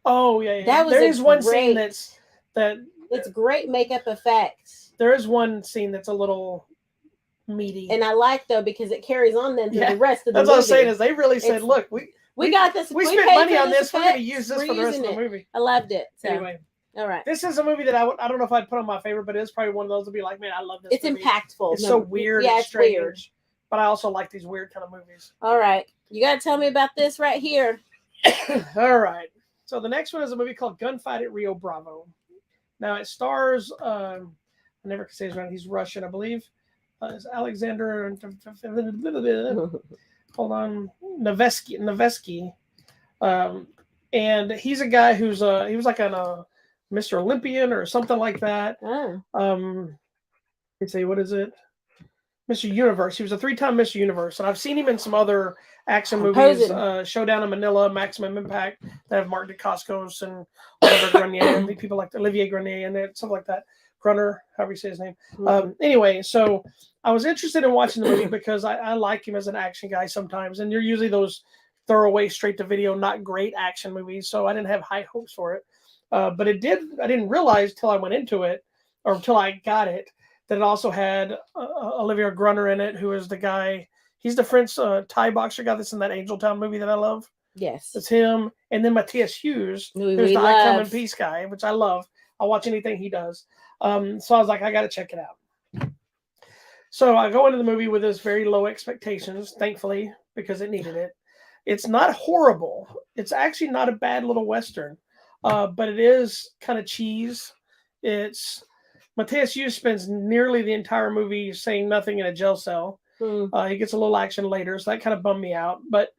Oh yeah. That was there is one scene great. that. It's great makeup effects. There is one scene that's a little meaty, and I like though because it carries on then through the rest of the That's movie. what I was saying is they really said, look, we got this. We spent money on this. We're going to use this for the rest of the movie. I loved it. So. Anyway, all right. This is a movie that I don't know if I'd put on my favorite, but it's probably one of those to be like, man, I love this. It's movie. Impactful. It's so weird. Yeah, it's strange, weird. But I also like these weird kind of movies. All right, you got to tell me about this right here. All right. So the next one is a movie called Gunfight at Rio Bravo. Now it stars. I never can say his name. He's Russian, I believe. It's Alexander. Hold on, Nevsky. And he's a guy who's he was like a Mr. Olympian or something like that. Let's see, what is it? Mr. Universe. He was a 3-time Mr. Universe, and I've seen him in some other action movies, Showdown in Manila, Maximum Impact, that have Mark Dacascos and Oliver Grenier, and people like Olivier Grenier and stuff like that. Grunner, however you say his name. Anyway, so I was interested in watching the movie because I like him as an action guy sometimes, and they're usually those throwaway, straight to video, not great action movies. So I didn't have high hopes for it, but I didn't realize till I went into it, or till I got it, that it also had Olivier Grunner in it, who is the guy. He's the French Thai boxer guy that's in that Angel Town movie that I love. Yes, it's him, and then Matthias Hughes, who's the I Come in Peace guy, which I love. I'll watch anything he does. So I was like, I got to check it out. So I go into the movie with this very low expectations, thankfully, because it needed it. It's not horrible. It's actually not a bad little Western, but it is kind of cheese. It's Matthias Hughes spends nearly the entire movie saying nothing in a jail cell. He gets a little action later, so that kind of bummed me out. But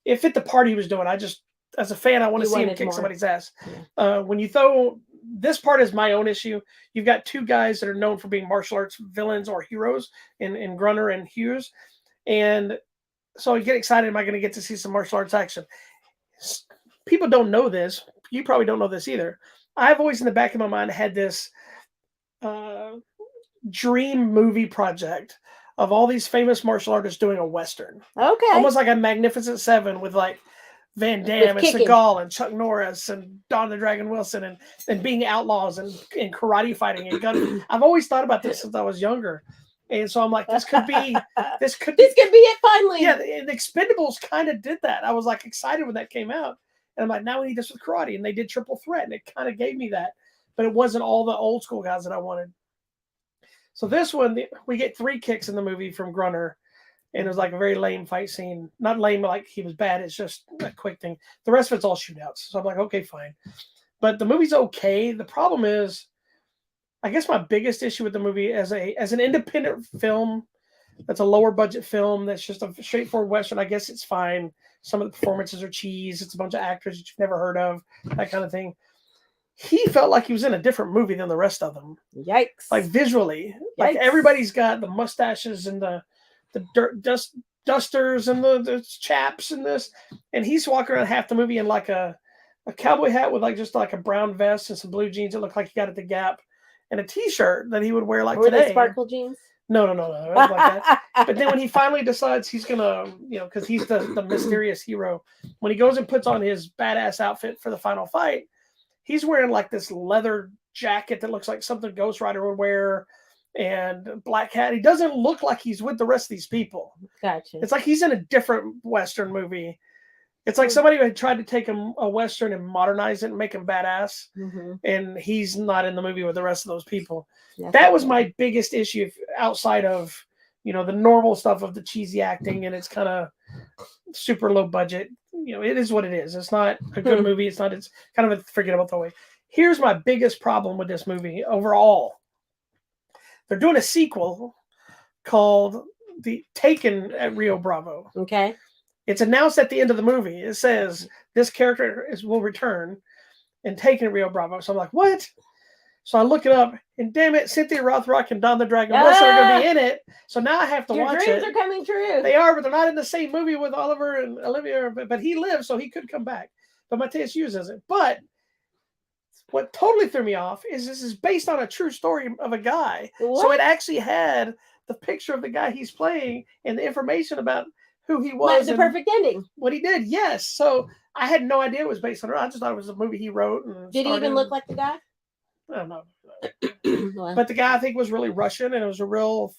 it fit the part he was doing. I just, as a fan, I want to see him kick somebody's ass. Yeah. When you throw... This part is my own issue. You've got two guys that are known for being martial arts villains or heroes in Grunner and Hughes. And so I get excited. Am I going to get to see some martial arts action? People don't know this. You probably don't know this either. I've always in the back of my mind had this dream movie project of all these famous martial artists doing a Western. Okay. Almost like a Magnificent Seven with like Van Damme and Seagal and Chuck Norris and Don the Dragon Wilson and being outlaws and karate fighting and gun. I've always thought about this since I was younger. And so I'm like, this could be it finally. Yeah, the Expendables kind of did that. I was like excited when that came out. And I'm like, now we need this with karate. And they did Triple Threat, and it kind of gave me that. But it wasn't all the old school guys that I wanted. So this one, we get 3 kicks in the movie from Grunner. And it was like a very lame fight scene. Not lame like he was bad. It's just a quick thing. The rest of it's all shootouts. So I'm like, okay, fine. But the movie's okay. The problem is, I guess my biggest issue with the movie as an independent film, that's a lower budget film, that's just a straightforward Western, I guess it's fine. Some of the performances are cheese. It's a bunch of actors that you've never heard of, that kind of thing. He felt like he was in a different movie than the rest of them. Yikes. Like visually. Yikes. Like everybody's got the mustaches and the dusters and the chaps and this, and he's walking around half the movie in like a cowboy hat with like just like a brown vest and some blue jeans that look like he got at the Gap, and a t-shirt that he would wear like today. They sparkle jeans? No. Like that. But then when he finally decides he's gonna, because he's the mysterious hero, when he goes and puts on his badass outfit for the final fight, he's wearing like this leather jacket that looks like something Ghost Rider would wear. And black hat. He doesn't look like he's with the rest of these people. Gotcha. It's like he's in a different Western movie. It's like somebody had tried to take a Western and modernize it and make him badass. Mm-hmm. And he's not in the movie with the rest of those people. That was my biggest issue outside of, the normal stuff of the cheesy acting, and it's kind of super low budget. It is what it is. It's not a good movie. It's kind of a forgettable throwaway. Here's my biggest problem with this movie overall. They're doing a sequel called The Taken at Rio Bravo. Okay. It's announced at the end of the movie. It says this character will return and Taken at Rio Bravo. So I'm like, what? So I look it up, and damn it, Cynthia Rothrock and Don the Dragon Wilson are going to be in it. So now I have to watch it. Your dreams are coming true. They are, but they're not in the same movie with Oliver and Olivia. But he lives, so he could come back. But Matthias Hughes isn't. But what totally threw me off is this is based on a true story of a guy. What? So it actually had the picture of the guy he's playing and the information about who he was. The perfect ending. What he did, yes. So I had no idea it was based on her. I just thought it was a movie he wrote. And did he even look like the guy? I don't know. Well. But the guy, I think, was really Russian, and it was a real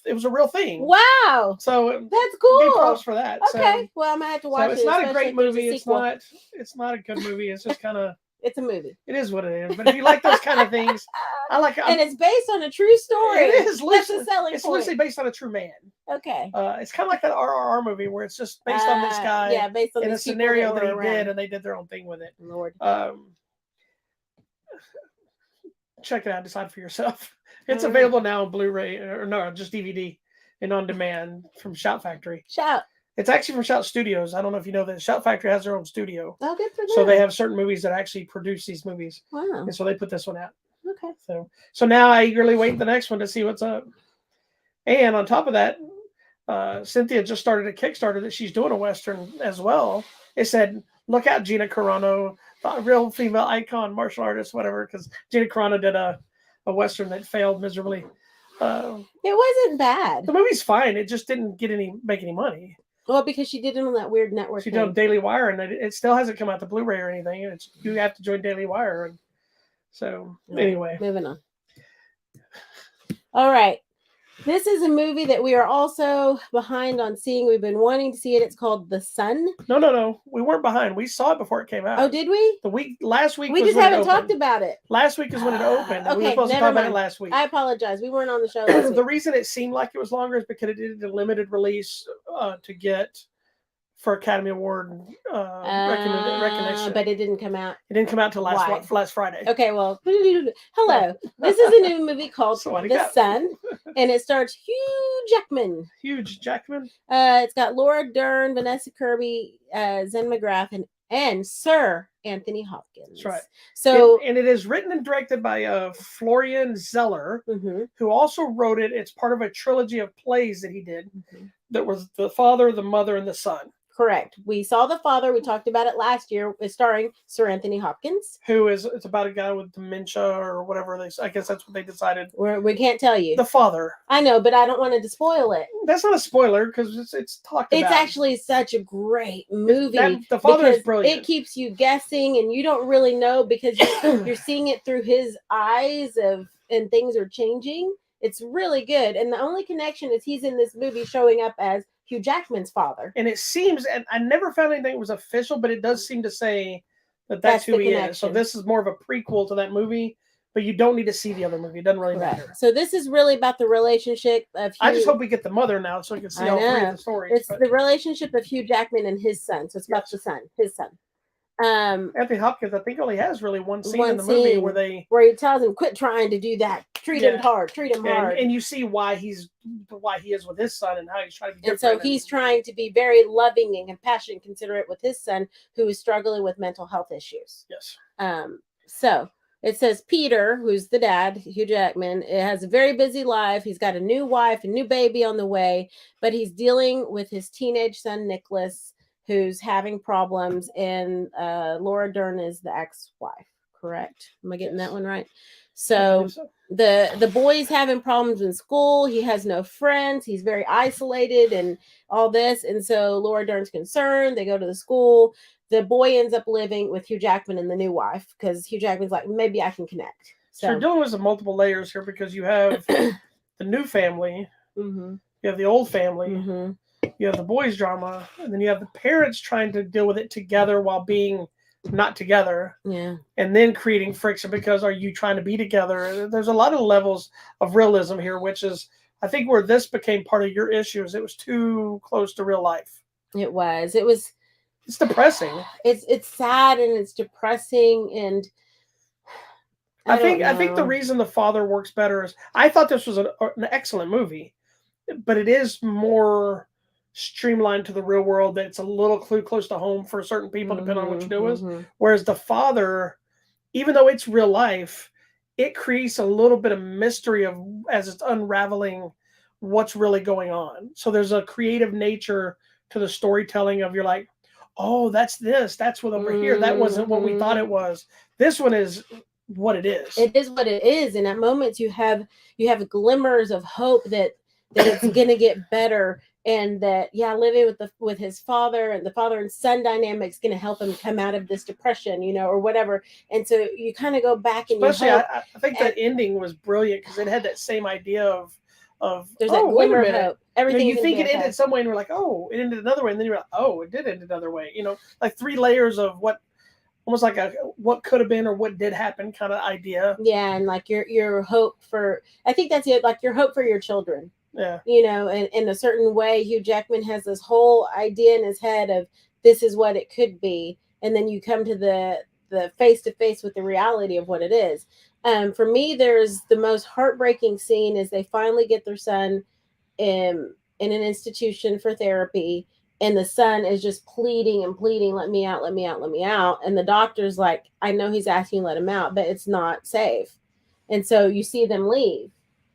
thing. Wow. So that's cool. Give props for that. Okay. So, well, I'm gonna have to watch it. It's not a great movie. It's not a good movie. It's just kind of. It's a movie. It is what it is. But if you like those kind of things, I like it. And it's based on a true story. It is. That's a selling it's point. loosely based on a true man. Okay. It's kind of like that RRR movie where it's just based on this guy. Yeah, based on in a these scenario that he around. did, and they did their own thing with it. Lord. Check it out. Decide for yourself. It's available now on Blu-ray or no, just DVD and on demand from Shout Factory. Shout. It's actually from Shout Studios. I don't know if you know that Shout Factory has their own studio. Oh, good for them. So they have certain movies that actually produce these movies. Wow. And so they put this one out. Okay. So now I eagerly wait the next one to see what's up. And on top of that, Cynthia just started a Kickstarter that she's doing a Western as well. It said, look out, Gina Carano, the real female icon, martial artist, whatever, because Gina Carano did a Western that failed miserably. It wasn't bad. The movie's fine. It just didn't make any money. Well, because she did it on that weird network. She did on Daily Wire, and it still hasn't come out to Blu-ray or anything. You have to join Daily Wire. And so, anyway. Moving on. All right. This is a movie that we are also behind on seeing. We've been wanting to see it. It's called The Sun. No. We weren't behind. We saw it before it came out. Oh, did we? Last week. We just haven't talked about it. Last week is when it opened. Okay, we were supposed to talk about it last week. I apologize. We weren't on the show last week. The reason it seemed like it was longer is because it did a limited release to get for Academy Award recognition. But it didn't come out. It didn't come out till last Friday. Okay, well, hello. This is a new movie called The Sun, and it stars Hugh Jackman. It's got Laura Dern, Vanessa Kirby, Zen McGrath, and Sir Anthony Hopkins. That's right. So, and it is written and directed by Florian Zeller, who also wrote it. It's part of a trilogy of plays that he did. That was The Father, the Mother, and the Son. Correct. We saw The Father. We talked about it last year. It's starring Sir Anthony Hopkins. It's about a guy with dementia or whatever. I guess that's what they decided. We can't tell you. The Father. I know, but I don't want to spoil it. That's not a spoiler because it's talked about. It's actually such a great movie. The Father is brilliant. It keeps you guessing, and you don't really know because you're seeing it through his eyes and things are changing. It's really good. And the only connection is he's in this movie showing up as Hugh Jackman's father. And it seems, and I never found anything that was official, but it does seem to say that's who he is. So this is more of a prequel to that movie, but you don't need to see the other movie. It doesn't really matter. So this is really about the relationship of Hugh. I just hope we get the mother now so we can see all three of the stories. It's the relationship of Hugh Jackman and his son. So it's about his son. Anthony Hopkins, I think, only has really one scene in the movie where he tells him, quit trying to do that. Treat him hard. And you see why he is with his son and how he's trying to be different. And so he's trying to be very loving and compassionate and considerate with his son, who is struggling with mental health issues. Yes. So it says Peter, who's the dad, Hugh Jackman, has a very busy life. He's got a new wife, a new baby on the way, but he's dealing with his teenage son, Nicholas, who's having problems, and Laura Dern is the ex-wife, correct? Am I getting that one right? So the boy's having problems in school. He has no friends. He's very isolated and all this. And so Laura Dern's concerned. They go to the school. The boy ends up living with Hugh Jackman and the new wife because Hugh Jackman's like, maybe I can connect. So you're dealing with some multiple layers here because you have the new family, you have the old family, you have the boys' drama, and then you have the parents trying to deal with it together while being not together. Yeah. And then creating friction because are you trying to be together? There's a lot of levels of realism here, which is, I think, where this became part of your issues. It was too close to real life. It was. It's depressing. It's sad and it's depressing, and I think the reason The Father works better is I thought this was an excellent movie, but it is more streamlined to the real world. That it's a little close to home for certain people, depending on what you do is. Whereas The Father, even though it's real life, it creates a little bit of mystery as it's unraveling what's really going on. So there's a creative nature to the storytelling of you're like, oh, that's what over here. That wasn't what we thought it was. This one is what it is. It is what it is. And at moments you have glimmers of hope that that it's gonna get better, and that living with his father, and the father and son dynamic is gonna help him come out of this depression, or whatever. And so you kind of go back and Especially, you hope, I think that ending was brilliant because it had that same idea of there's that wait a glimmer of minute. hope. Everything You think it ended some way, and we're like, oh, it ended another way, and then you're like, oh, it did end another way. Like 3 layers of what, almost like a what could have been or what did happen kind of idea. Yeah, and like your hope for, I think that's it, like your hope for your children. Yeah. And in a certain way, Hugh Jackman has this whole idea in his head of this is what it could be, and then you come to the face to face with the reality of what it is. For me, there's the most heartbreaking scene is they finally get their son in an institution for therapy, and the son is just pleading and pleading, let me out, let me out, let me out. And the doctor's like, I know he's asking you to let him out, but it's not safe. And so you see them leave.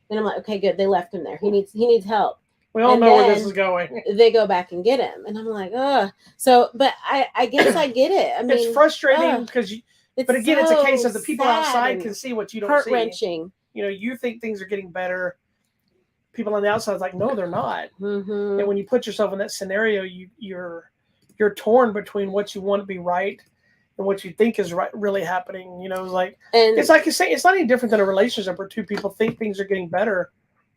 And I'm like, okay, good. They left him there. He needs help. We all know where this is going. They go back and get him. And I'm like, ugh. So, but I guess I get it. I mean, it's frustrating because but again, it's a case of the people outside can see what you don't see. Heart-wrenching. You think things are getting better. People on the outside is like, no, they're not. Mm-hmm. And when you put yourself in that scenario, you're torn between what you want to be right and what you think is right, really happening. It's like you say, it's not any different than a relationship where 2 people think things are getting better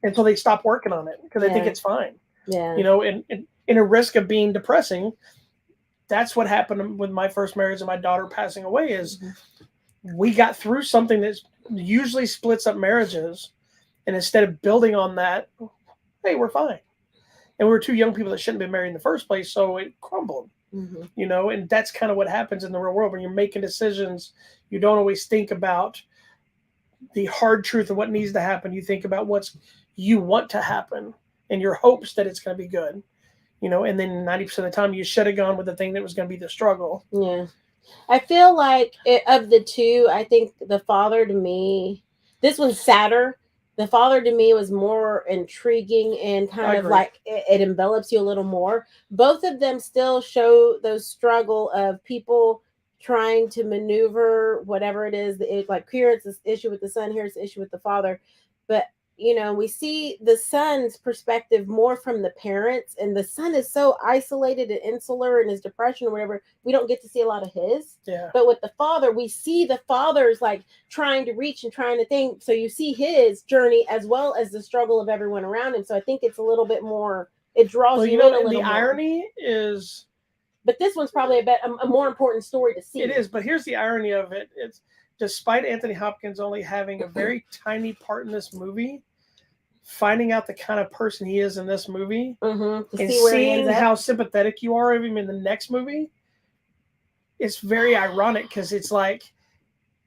until they stop working on it because they think it's fine. Yeah. And in a risk of being depressing, that's what happened with my first marriage and my daughter passing away. Is we got through something that usually splits up marriages. And instead of building on that, hey, we're fine. And we were 2 young people that shouldn't have been married in the first place, so it crumbled. Mm-hmm. And that's kind of what happens in the real world when you're making decisions. You don't always think about the hard truth of what needs to happen. You think about what you want to happen and your hopes that it's going to be good. And then 90% of the time you should have gone with the thing that was going to be the struggle. Yeah. I feel like of the 2, I think the father to me, this one's sadder. The father to me was more intriguing and kind of like it envelops you a little more. Both of them still show those struggle of people trying to maneuver whatever it is. Like here it's this issue with the son, here's the issue with the father. But we see the son's perspective more from the parents, and the son is so isolated and insular in his depression or whatever. We don't get to see a lot of his. Yeah. But with the father, we see the father's like trying to reach and trying to think. So you see his journey as well as the struggle of everyone around him. So I think it's a little bit more. It draws you in a little more. The irony is. But this one's probably a more important story to see. It is, but here's the irony of it. It's despite Anthony Hopkins only having a very tiny part in this movie, finding out the kind of person he is in this movie and seeing how sympathetic you are of him in the next movie, it's very ironic because it's like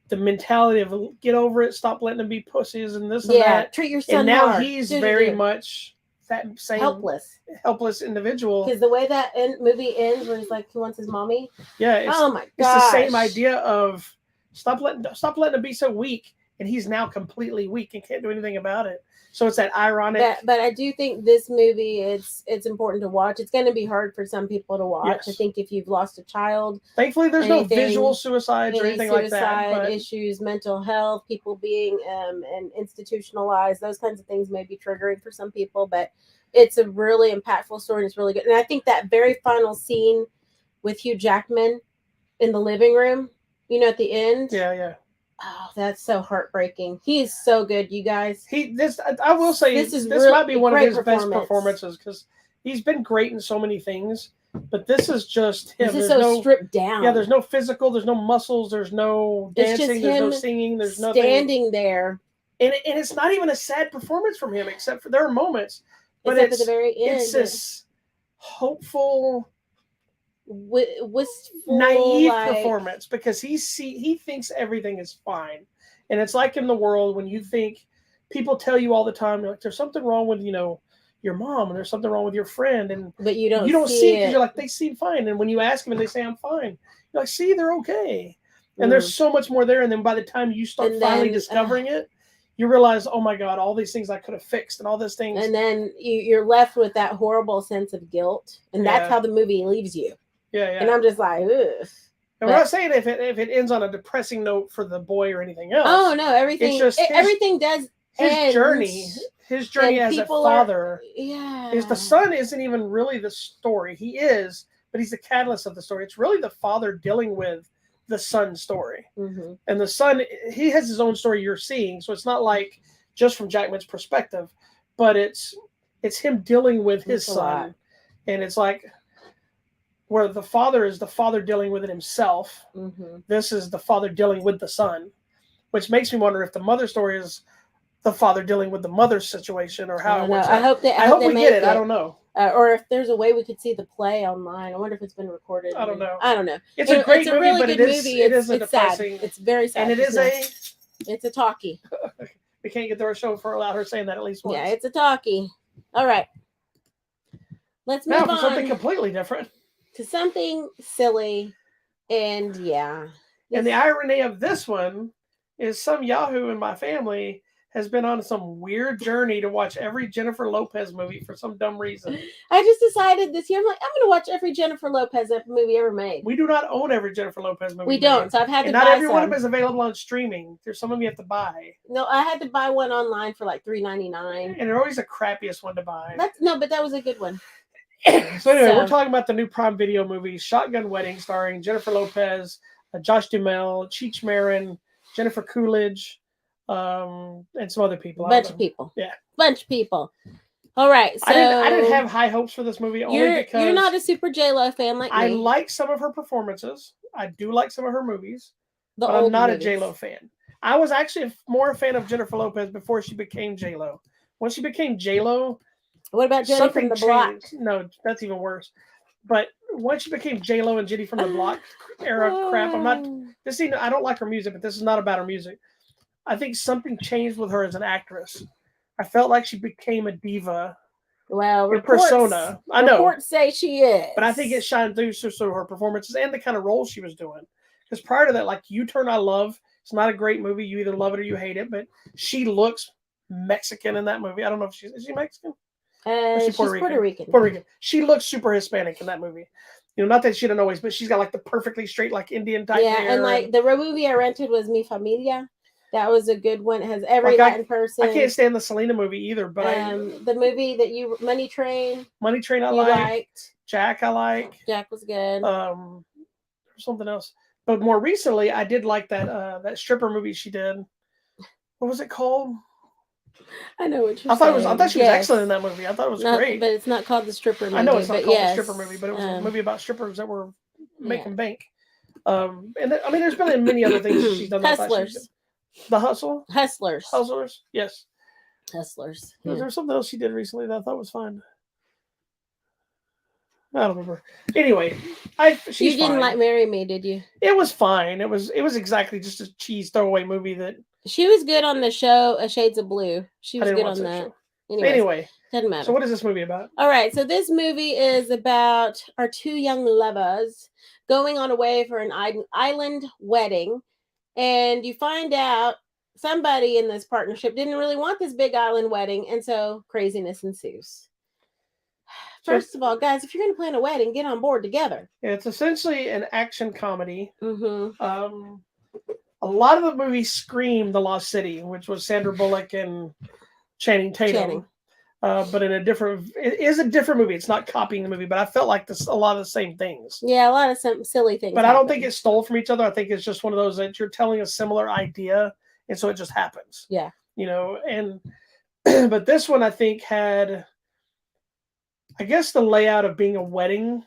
the mentality of get over it, stop letting them be pussies and this and that. Treat your son and now hard. He's very much that same helpless individual. Because the way that movie ends, where he's like, he wants his mommy. Yeah. Oh my god. It's the same idea of stop letting him be so weak, and he's now completely weak and can't do anything about it. So it's that ironic. But I do think this movie, it's important to watch. It's going to be hard for some people to watch. Yes. I think if you've lost a child. Thankfully, there's no visual suicides or anything like that. Suicide issues, mental health, people being and institutionalized, those kinds of things may be triggering for some people. But it's a really impactful story, and it's really good. And I think that very final scene with Hugh Jackman in the living room, at the end. Yeah. Oh, that's so heartbreaking. He's so good, you guys. I will say this might be one of his best performances because he's been great in so many things, but this is just him. This is so stripped down. Yeah, there's no physical, there's no muscles, there's no dancing, there's no singing, there's nothing. Standing there. And it's not even a sad performance from him, except for there are moments. But it's at the very end. It's this hopeful, wistful, naive performance because he thinks everything is fine. And it's like in the world when you think people tell you all the time, like, there's something wrong with your mom, and there's something wrong with your friend, but you don't see it because you're like, they seem fine. And when you ask them and they say I'm fine, you're like, see, they're okay. And there's so much more there. And then by the time you start finally discovering it, you realize, oh my God, all these things I could have fixed and all these things. And then you're left with that horrible sense of guilt. And that's how the movie leaves you. Yeah. And I'm just like, ugh. And we're not saying if it ends on a depressing note for the boy or anything else. Oh no, everything does his journey as a father is the son isn't even really the story. He is, but he's the catalyst of the story. It's really the father dealing with the son's story. Mm-hmm. And the son, he has his own story you're seeing. So it's not like just from Jackman's perspective, but it's him dealing with his son. And it's like where the father is the father dealing with it himself. Mm-hmm. This is the father dealing with the son, which makes me wonder if the mother story is the father dealing with the mother's situation or how it works out. I hope we get it. I don't know. Or if there's a way we could see the play online. I wonder if it's been recorded. I don't know. It's a great movie, really but good movie. It is a depressing. Sad. It's very sad. And it's a talkie. We can't get through our show without her saying that at least once. Yeah, it's a talkie. All right. Let's move on. Something completely different. To something silly. And yeah. And the irony of this one is some Yahoo in my family has been on some weird journey to watch every Jennifer Lopez movie for some dumb reason. I just decided this year, I'm going to watch every Jennifer Lopez movie ever made. We do not own every Jennifer Lopez movie. We don't, so I've had to buy not every some. one of them is available on streaming. There's some of them you have to buy. No, I had to buy one online for like $3.99. And they're always the crappiest one to buy. But that was a good one. So anyway, we're talking about the new Prime Video movie, Shotgun Wedding, starring Jennifer Lopez, Josh Duhamel, Cheech Marin, Jennifer Coolidge, and some other people. Bunch of people. Yeah. Bunch of people. All right. So I didn't have high hopes for this movie only because you're not a super J-Lo fan like me. I like some of her performances. I do like some of her movies. But I'm not a J-Lo fan. I was actually more a fan of Jennifer Lopez before she became J-Lo. When she became J-Lo, what about Jenny from the Block? No, that's even worse. But once she became J-Lo and Jenny from the Block era crap, I don't like her music, but this is not about her music. I think something changed with her as an actress. I felt like she became a diva. Well, persona. I know. Reports say she is. But I think it shined through her performances and the kind of role she was doing. Because prior to that, like U-Turn I Love, it's not a great movie. You either love it or you hate it. But she looks Mexican in that movie. I don't know if is she Mexican? She's Puerto Rican. Puerto Rican. She looks super Hispanic in that movie. You know, not that she doesn't always, but she's got like the perfectly straight, like Indian type hair. Yeah, and like the movie I rented was Mi Familia. That was a good one. It has every Latin person. I can't stand the Selena movie either, but the movie that Money Train I liked. Jack I like. Jack was good. Something else. But more recently, I did like that stripper movie she did. What was it called? I know what you're saying. I thought she was excellent in that movie. I thought it was great. But it's not called the stripper movie. I know it's not called the stripper movie, but it was a movie about strippers that were making bank. And there's been many other things she's done. Hustlers. The Hustle? Hustlers. Yes. Hustlers. Yeah. There was something else she did recently that I thought was fine. I don't remember. Anyway, she's You didn't like Marry Me, did you? It was fine. It was exactly just a cheese throwaway movie that. She was good on the show Shades of Blue. She was good on that. Anyway, doesn't matter. So what is this movie about? All right, so this movie is about our two young lovers going on away for an island wedding, and you find out somebody in this partnership didn't really want this big island wedding, and so craziness ensues. First of all, guys, if you're going to plan a wedding, get on board together. It's essentially an action comedy. Mm-hmm. A lot of the movie screamed The Lost City, which was Sandra Bullock and Channing Tatum. But it is a different movie. It's not copying the movie, but I felt like a lot of the same things. Yeah, a lot of some silly things. But I don't think it stole from each other. I think it's just one of those that you're telling a similar idea, and so it just happens. Yeah. You know, and but this one I think had, I guess, the layout of being a wedding,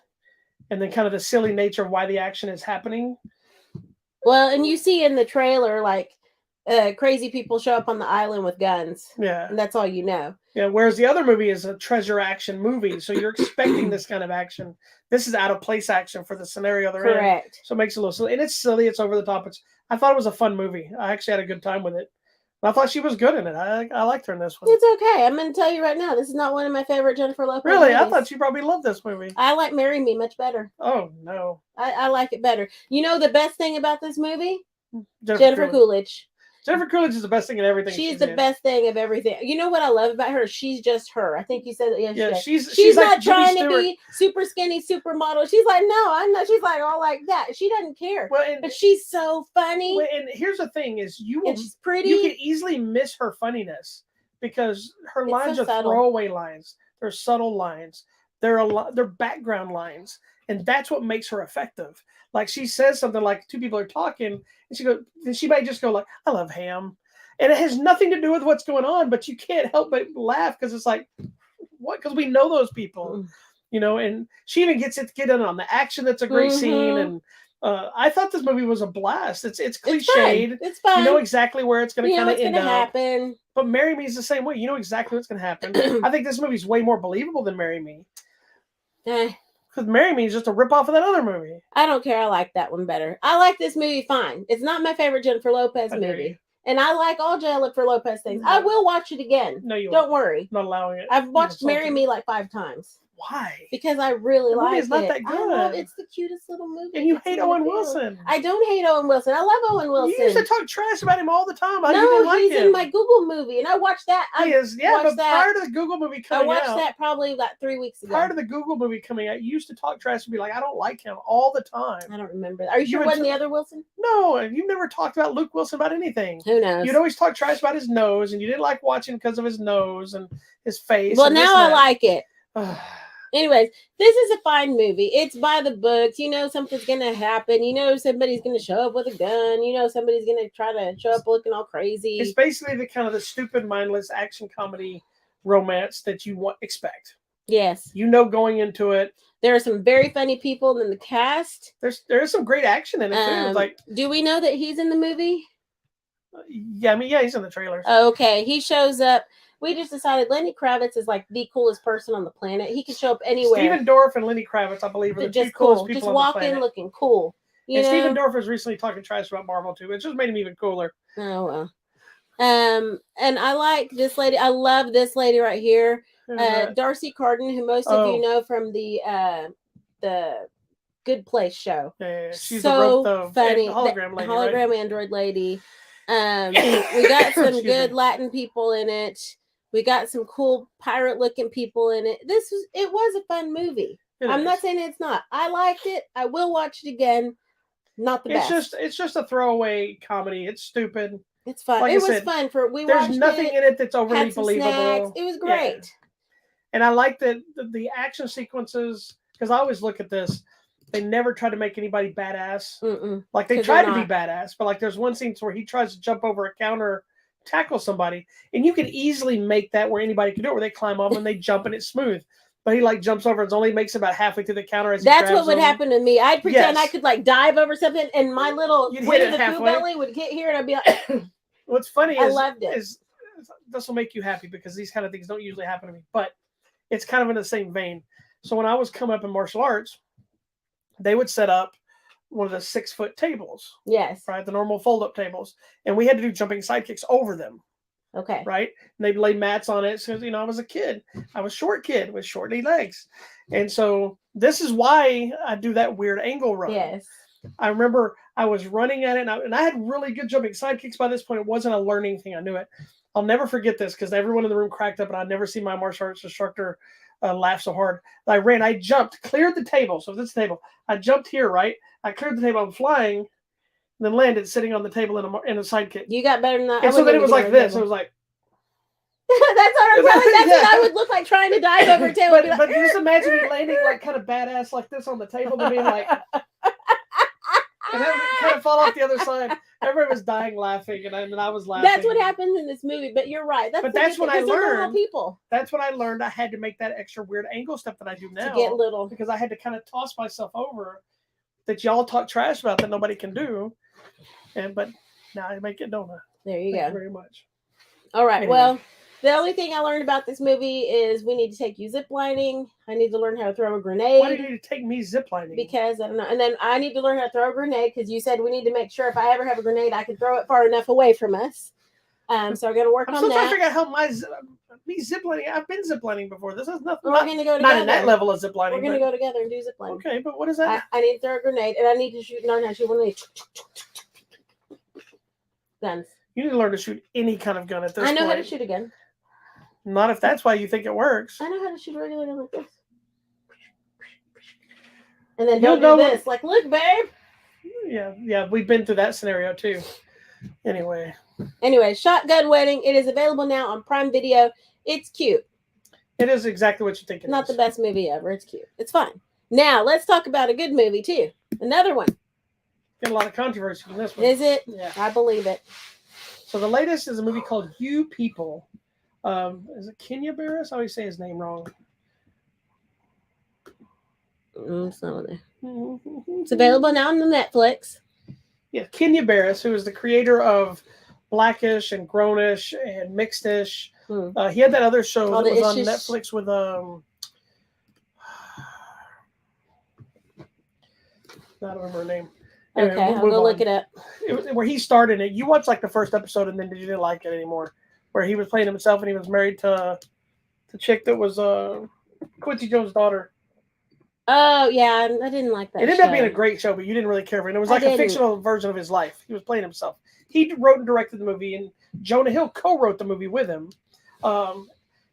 and then kind of the silly nature of why the action is happening. Well, and you see in the trailer, like, crazy people show up on the island with guns. Yeah. And that's all you know. Yeah, whereas the other movie is a treasure action movie, so you're expecting this kind of action. This is out of place action for the scenario they're in. Correct. So it makes it a little silly. And it's silly, it's over the top. I thought it was a fun movie. I actually had a good time with it. I thought she was good in it. I liked her in this one. It's okay. I'm going to tell you right now, this is not one of my favorite Jennifer Lopez Really? movies. I thought you probably loved this movie. I like Marry Me much better. Oh, no. I like it better. You know the best thing about this movie? Jennifer Coolidge. Jennifer Coolidge is the best thing in everything. She's the best thing of everything. You know what I love about her? She's just her. I think you said it yesterday. Yeah, she's not like trying to be super skinny, supermodel. She's like, no, I'm not. She's like all like that. She doesn't care. Well, but she's so funny. Well, and here's the thing: is and she's pretty. You can easily miss her funniness because her lines are throwaway lines. They're subtle lines. They're background lines, and that's what makes her effective. Like she says something like two people are talking, and she might just go like, "I love ham." And it has nothing to do with what's going on, but you can't help but laugh because it's like, what? Because we know those people, and she even gets it to get in on the action. That's a great scene. And I thought this movie was a blast. It's cliched. It's fun. You know exactly where it's going to kind of end up. Happen. But Marry Me is the same way. You know exactly what's going to happen. I think this movie's way more believable than Marry Me. Because Marry Me is just a ripoff of that other movie. I don't care. I like that one better. I like this movie fine. It's not my favorite Jennifer Lopez movie. And I like all Jennifer Lopez things. I will watch it again. No, you don't worry. I'm not allowing it. I've watched Marry Me like 5 times. Why? Because I really like it. It's not that good. It's the cutest little movie. And you hate Owen Wilson. I don't hate Owen Wilson. I love Owen Wilson. You used to talk trash about him all the time. He's in my Google movie, and I watched that. He is, but prior to the Google movie coming out. I watched that probably about 3 weeks ago. Prior to the Google movie coming out, you used to talk trash and be like, I don't like him all the time. I don't remember. Are you sure it wasn't the other Wilson? No, you never talked about Luke Wilson about anything. Who knows? You'd always talk trash about his nose, and you didn't like watching because of his nose and his face. Well, now I like it. Anyways, this is a fine movie. It's by the books. You know something's going to happen. You know somebody's going to show up with a gun. You know somebody's going to try to show up looking all crazy. It's basically the kind of the stupid, mindless action comedy romance that you expect. Yes. You know going into it. There are some very funny people in the cast. There's some great action in it, too. Like, do we know that he's in the movie? Yeah, he's in the trailers. Okay, he shows up. We just decided Lenny Kravitz is like the coolest person on the planet. He can show up anywhere. Stephen Dorff and Lenny Kravitz, I believe, are the two coolest people on the planet. Just walk in looking cool. Stephen Dorff was recently talking trash about Marvel too. It just made him even cooler. Oh well. And I like this lady. I love this lady right here, Darcy Carden, who most of you know from the Good Place show. Yeah. She's so funny. Hologram lady, hologram right? android lady. We got some good Latin people in it. We got some cool pirate-looking people in it. It was a fun movie. I'm not saying it's not. I liked it. I will watch it again. Not the best. It's just a throwaway comedy. It's stupid. It's fun. Like it was fun for there's nothing in it that's overly believable. Snacks. It was great. Yeah. And I like the action sequences because I always look at this. They never try to make anybody badass. Mm-mm. Like they try to be badass, but like there's one scene where he tries to jump over a counter, tackle somebody, and you can easily make that where anybody can do it, where they climb up and they jump and it's smooth. But he like jumps over and only makes about halway through the counter as that's what would happen to me. I'd pretend I could like dive over something, and my little Winnie the Pooh belly would get here, and I'd be like. What's funny I loved it. is this will make you happy because these kind of things don't usually happen to me, but it's kind of in the same vein. So when I was coming up in martial arts, they would set up one of the 6-foot tables. Yes. Right, the normal fold-up tables, and we had to do jumping side kicks over them. Okay. Right, and they'd lay mats on it because I was a kid. I was a short kid with short legs, and so this is why I do that weird angle run. Yes. I remember I was running at it, and I had really good jumping side kicks by this point. It wasn't a learning thing. I knew it. I'll never forget this because everyone in the room cracked up, and I'd never seen my martial arts instructor laugh so hard. I jumped, cleared the table. So this table, I jumped here, right? I cleared the table. I'm flying, and then landed sitting on the table in a side kick. You got better than that. And so then it was like this. It was like. That's what I'm telling. That's what I would look like trying to dive over a table. But just imagine me landing like kind of badass like this on the table to be like. And then kind of fall off the other side. Everybody was dying laughing, and I was laughing. That's what happens in this movie. But you're right. That's when I learned. People. That's when I learned I had to make that extra weird angle stuff that I do now to get little because I had to kind of toss myself over that y'all talk trash about that nobody can do. But now I make it, don't I? There you Thank go. You very much. All right. Anyway. Well. The only thing I learned about this movie is we need to take you ziplining. I need to learn how to throw a grenade. Why do you need to take me ziplining? Because I don't know. And then I need to learn how to throw a grenade because you said we need to make sure if I ever have a grenade, I can throw it far enough away from us. So we're going to work on that. I'm still trying to figure out how me ziplining. I've been ziplining before. This is nothing. We're going to go together. Not in that level of ziplining. We're going to go together and do ziplining. Okay, but what is that? I need to throw a grenade and I need to learn how to shoot one of these guns. You need to learn to shoot any kind of gun at this point. I know how to shoot a gun. Not if that's why you think it works. I know how to shoot a regular gun like this. And then You'll don't do know this. Like, look, babe. Yeah, we've been through that scenario too. Anyway, Shotgun Wedding. It is available now on Prime Video. It's cute. it is exactly what you think it is. Not the best movie ever. It's cute. It's fine. Now, let's talk about a good movie, too. Another one. Get a lot of controversy from this one. Is it? Yeah. I believe it. So the latest is a movie called YouPeople. Is it Kenya Barris? I always say his name wrong. It's not on there. It's available now on the Netflix. Yeah, Kenya Barris, who is the creator of Blackish and Grownish and Mixedish. He had that other show that was on Netflix with I don't remember her name. Anyway, Okay, I'll go look it up. It was where he started it. You watched like the first episode and then you didn't like it anymore. Where he was playing himself and he was married to the chick that was Quincy Jones' daughter. Oh yeah, I didn't like that. It ended up being a great show, but you didn't really care for it. It was like a fictional version of his life. He was playing himself. He wrote and directed the movie, and Jonah Hill co-wrote the movie with him.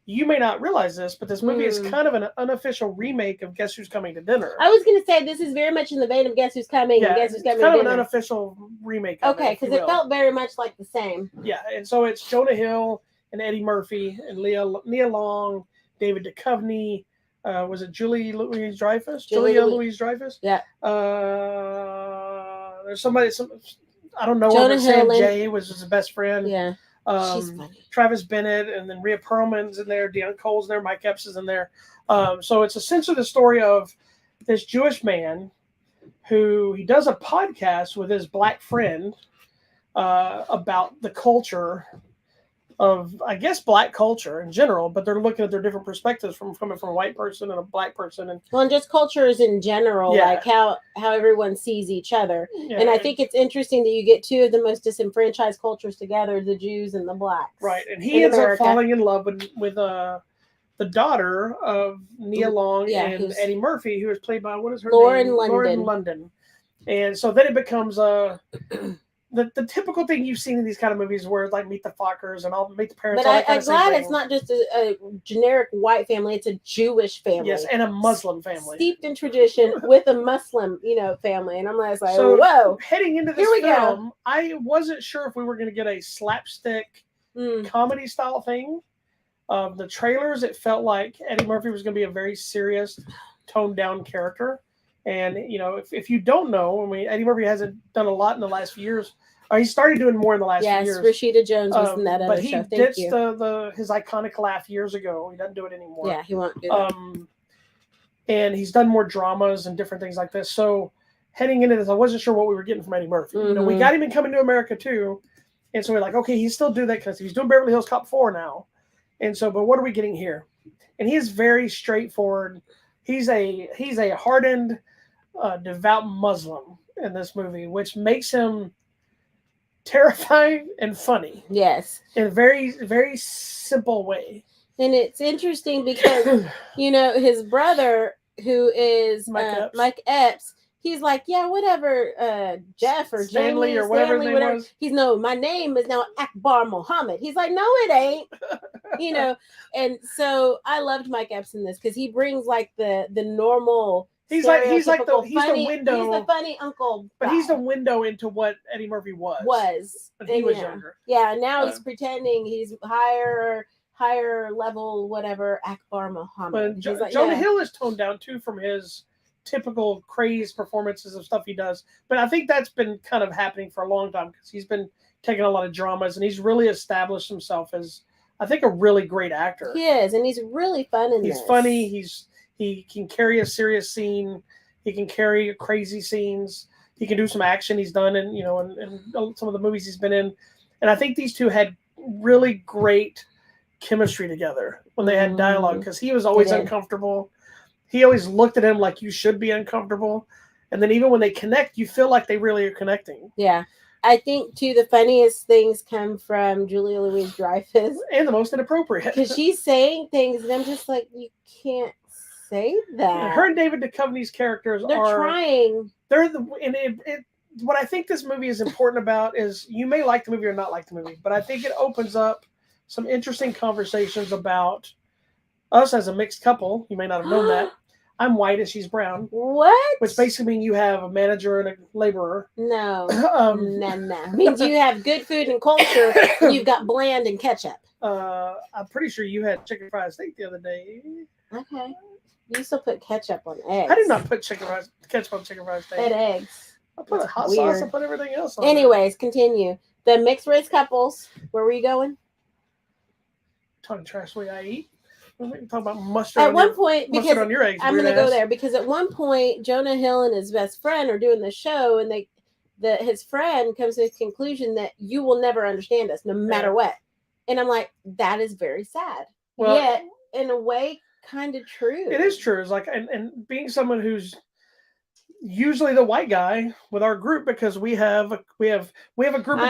You may not realize this, but this movie is kind of an unofficial remake of Guess Who's Coming to Dinner. I was going to say this is very much in the vein of Guess Who's Coming and Guess Who's Coming to Dinner. Kind of an unofficial remake of it. Okay, because it felt very much like the same. Yeah, and so it's Jonah Hill and Eddie Murphy and Nia Long, David Duchovny. Was it Julia Louis-Dreyfus? Julia Louis-Dreyfus? Yeah. There's somebody. I don't know. Jonah Hill. Sam Jay was his best friend. Yeah. She's funny. Travis Bennett, and then Rhea Perlman's in there. Deion Cole's in there. Mike Epps is in there. So it's essentially the story of this Jewish man who he does a podcast with his black friend about the culture of, I guess, black culture in general, but they're looking at their different perspectives from coming from a white person and a black person, and just cultures in general, like how everyone sees each other. Yeah. And I think it's interesting that you get two of the most disenfranchised cultures together, the Jews and the blacks. Right, and he ends up falling in love with the daughter of Nia Long and Eddie Murphy, who is played by, what is her name? Lauren London. And so then it becomes the typical thing you've seen in these kind of movies where it's like Meet the Fockers and all Meet the Parents. But I'm glad it's not just a generic white family, it's a Jewish family. Yes, and a Muslim family. Steeped in tradition with a Muslim, family. And I'm like, whoa. Heading into this film, I wasn't sure if we were going to get a slapstick comedy style thing. The trailers, it felt like Eddie Murphy was going to be a very serious, toned down character. And, if you don't know, Eddie Murphy hasn't done a lot in the last few years. He started doing more in the last few years. Yes, Rashida Jones was in that other show. But he ditched his iconic laugh years ago. He doesn't do it anymore. Yeah, he won't do that. And he's done more dramas and different things like this. So heading into this, I wasn't sure what we were getting from Eddie Murphy. Mm-hmm. We got him in Coming to America too. And so we're like, okay, he's still doing that because he's doing Beverly Hills Cop 4 now. And so, but what are we getting here? And he is very straightforward. He's a hardened, devout Muslim in this movie, which makes him terrifying and funny. Yes. In a very, very simple way. And it's interesting because, his brother, who is Mike Epps, he's like, yeah, whatever, Jeff or Stanley Jamie or whatever his name was. He's my name is now Akbar Muhammad. He's like, no, it ain't. And so I loved Mike Epps in this because he brings like the normal. He's the window. He's the funny uncle. But he's the window into what Eddie Murphy was. When he was younger. Yeah, now he's pretending he's higher level, whatever, Akbar Muhammad. Jonah Hill is toned down too from his typical crazed performances of stuff he does. But I think that's been kind of happening for a long time because he's been taking a lot of dramas and he's really established himself as, I think, a really great actor. He is, and he's really fun in this. He's funny. He can carry a serious scene. He can carry crazy scenes. He can do some action. He's done in some of the movies he's been in. And I think these two had really great chemistry together when they had dialogue because he was always uncomfortable. He always looked at him like you should be uncomfortable. And then even when they connect, you feel like they really are connecting. Yeah. I think, too, the funniest things come from Julia Louis-Dreyfus. And the most inappropriate. Because she's saying things, and I'm just like, you can't say that. Her and David Duchovny's characters They're trying. They're what I think this movie is important about is you may like the movie or not like the movie, but I think it opens up some interesting conversations about us as a mixed couple. You may not have known that. I'm white and she's brown. What? Which basically means you have a manager and a laborer. No. No. Means you have good food and culture. And you've got bland and ketchup. I'm pretty sure you had chicken fried steak the other day. Okay. You still put ketchup on eggs. I did not put ketchup on chicken fried steak. And eggs. I put hot sauce. I put everything else on. Anyways, continue. The mixed race couples. Where were you going? Talking trash the way I eat. Talking about mustard. At one point, because on your eggs, I'm going to go there because at one point Jonah Hill and his best friend are doing the show, and his friend comes to the conclusion that you will never understand us, no matter what. And I'm like, that is very sad. Well, yet in a way, kind of true. It is true. It's like, and being someone who's usually the white guy with our group, because we have a group of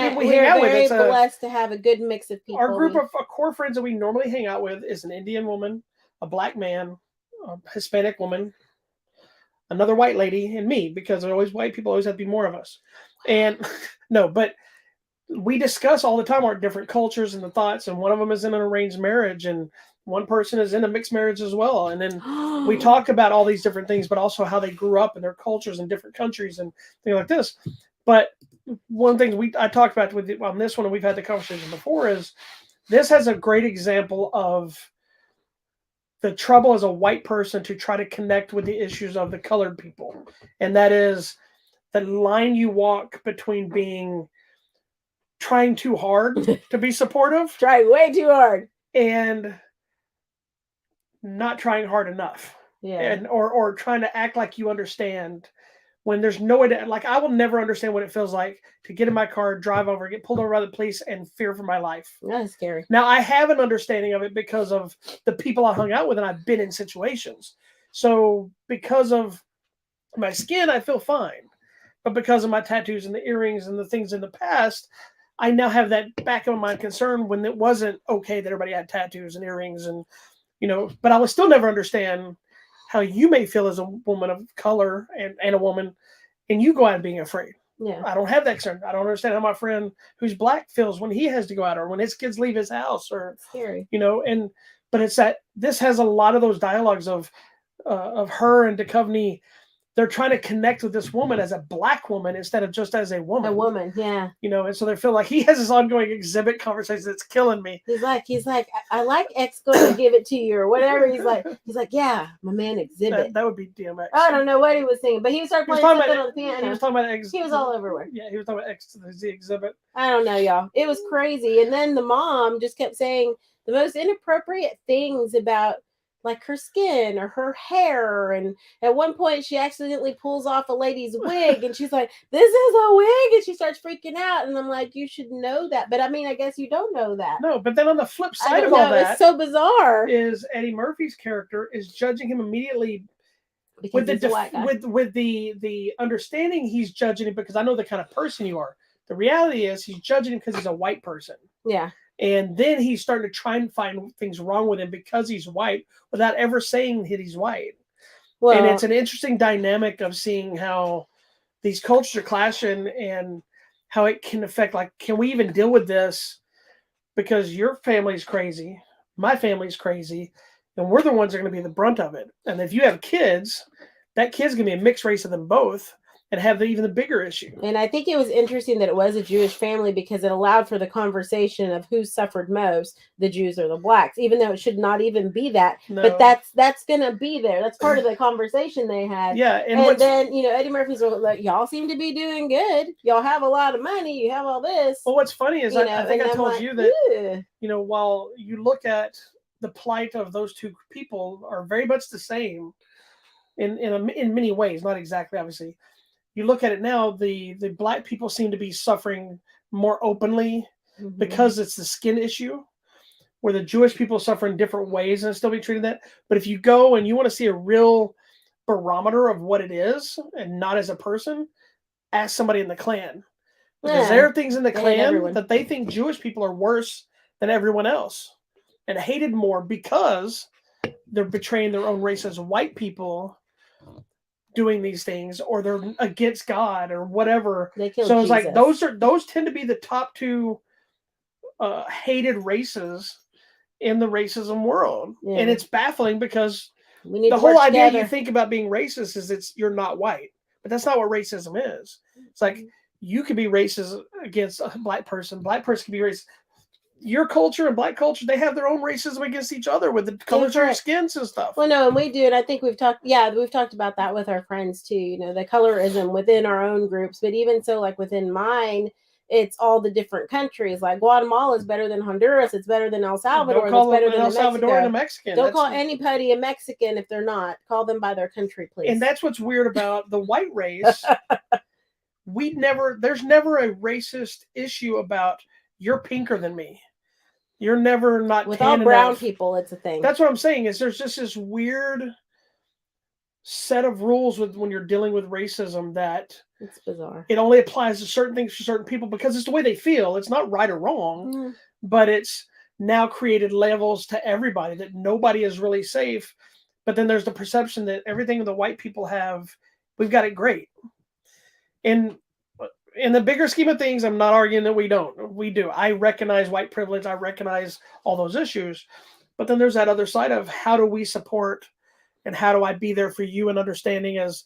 people we hang out with. We're very blessed to have a good mix of people. Our group of core friends that we normally hang out with is an Indian woman, a black man, a Hispanic woman, another white lady, and me, because there are always white people, always have to be more of us. And no, but we discuss all the time our different cultures and the thoughts, and one of them is in an arranged marriage, and one person is in a mixed marriage as well. And then we talk about all these different things, but also how they grew up in their cultures in different countries and things like this. But one thing I talked about on this one, and we've had the conversation before, is this has a great example of the trouble as a white person to try to connect with the issues of the colored people. And that is the line you walk between trying too hard to be supportive. Trying way too hard. And not trying hard enough. Yeah. And or trying to act like you understand when there's no way to, like, I will never understand what it feels like to get in my car, drive over, get pulled over by the police, and fear for my life. That's scary. Now, I have an understanding of it because of the people I hung out with, and I've been in situations. So because of my skin, I feel fine. But because of my tattoos and the earrings and the things in the past, I now have that back of my mind concern when it wasn't okay that everybody had tattoos and earrings and, but I would still never understand how you may feel as a woman of color and a woman, and you go out being afraid. Yeah. I don't have that concern. I don't understand how my friend who's black feels when he has to go out or when his kids leave his house or, scary. But it's that this has a lot of those dialogues of her and Duchovny. They're trying to connect with this woman as a black woman instead of just as a woman. A woman, yeah. And so they feel like he has this ongoing exhibit conversation that's killing me. He's like, I like X going to give it to you or whatever. He's like, yeah, my man Exhibit. That would be DMX. I don't know what he was singing, but he started playing something on the piano. He was talking about X. He was all everywhere. Yeah, he was talking about X to the Z Exhibit. I don't know, y'all. It was crazy. And then the mom just kept saying the most inappropriate things about like her skin or her hair. And at one point she accidentally pulls off a lady's wig and she's like, this is a wig. And she starts freaking out. And I'm like, you should know that. But I mean, I guess you don't know that. No, but then on the flip side of all that, it's so bizarre. Is Eddie Murphy's character is judging him immediately with the understanding he's judging him because I know the kind of person you are. The reality is he's judging him because he's a white person. Yeah. And then he's starting to try and find things wrong with him because he's white without ever saying that he's white. Well, and it's an interesting dynamic of seeing how these cultures are clashing and how it can affect, like, can we even deal with this? Because your family's crazy, my family's crazy, and we're the ones that are going to be the brunt of it. And if you have kids, that kid's going to be a mixed race of them both. And have even the bigger issue. And I think it was interesting that it was a Jewish family because it allowed for the conversation of who suffered most, the Jews or the blacks, even though it should not even be that. No. But that's going to be there. That's part of the conversation they had. Yeah. And then, Eddie Murphy's like, y'all seem to be doing good. Y'all have a lot of money. You have all this. Well, what's funny is I think I told you that, while you look at the plight of those two people are very much the same in many ways, not exactly, obviously. You look at it now, the black people seem to be suffering more openly because it's the skin issue, where the Jewish people suffer in different ways and still be treated that. But if you go and you want to see a real barometer of what it is and not as a person, ask somebody in the Klan. Because there are things in the Klan that they think Jewish people are worse than everyone else and hated more because they're betraying their own race as white people. doing these things, or they're against God or whatever. They killed So it's like Jesus. those tend to be the top two hated races in the racism world. Yeah. And it's baffling because We need the to whole work idea together. you think about being racist is you're not white, but that's not what racism is. It's like you could be racist against a black person can be racist. Your culture and black culture, they have their own racism against each other with the colors of your skins and stuff. Well, no, and we do, and I think we've talked about that with our friends too. You know, the colorism within our own groups, but even so, like within mine, it's all the different countries. Like Guatemala is better than Honduras. It's better than El Salvador. Don't call it's better them than El Salvador and a Mexico. Mexican. Don't call anybody a Mexican if they're not. Call them by their country, please. And that's what's weird about the white race. There's never a racist issue about you're pinker than me. You're never not with tan all brown enough. people. It's a thing. That's what I'm saying. Is there's just this weird set of rules when you're dealing with racism that it's bizarre. It only applies to certain things for certain people because it's the way they feel. It's not right or wrong, but it's now created levels to everybody that nobody is really safe. But then there's the perception that everything the white people have, we've got it great. And in the bigger scheme of things, I'm not arguing that we don't. We do. I recognize white privilege. I recognize all those issues. But then there's that other side of how do we support and how do I be there for you and understanding as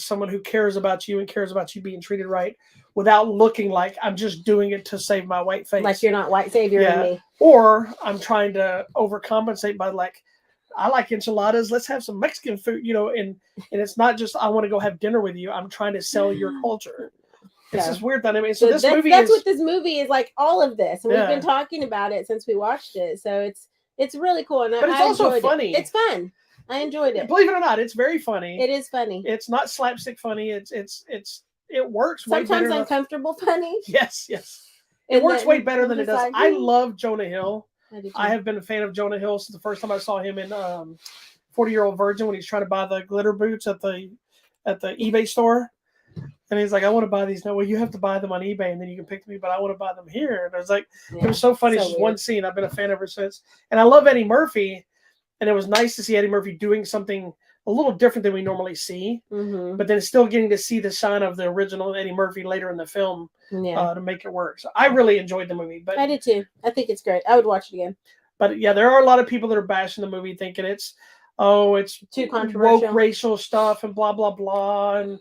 someone who cares about you and cares about you being treated right without looking like I'm just doing it to save my white face. Like you're not white savior in me. Or I'm trying to overcompensate by like, I like enchiladas. Let's have some Mexican food, and it's not just I want to go have dinner with you. I'm trying to sell your culture. It's this weird dynamic. So that's what this movie is like. All of this, and we've been talking about it since we watched it. So it's really cool, and but it's also funny. It's fun. I enjoyed it. Believe it or not, it's very funny. It is funny. It's not slapstick funny. It works. Sometimes way better uncomfortable funny. Yes. It works way better than it does. I love Jonah Hill. I have been a fan of Jonah Hill since the first time I saw him in 40-Year-Old Virgin when he's trying to buy the glitter boots at the eBay store. And he's like, I want to buy these. No, well, you have to buy them on eBay and then you can pick them, but I want to buy them here. And I was like, it was so funny. It's just one scene. I've been a fan ever since. And I love Eddie Murphy. And it was nice to see Eddie Murphy doing something a little different than we normally see. But then still getting to see the shine of the original Eddie Murphy later in the film to make it work. So I really enjoyed the movie. But I did too. I think it's great. I would watch it again. But yeah, there are a lot of people that are bashing the movie thinking it's too controversial, woke racial stuff and blah, blah, blah. And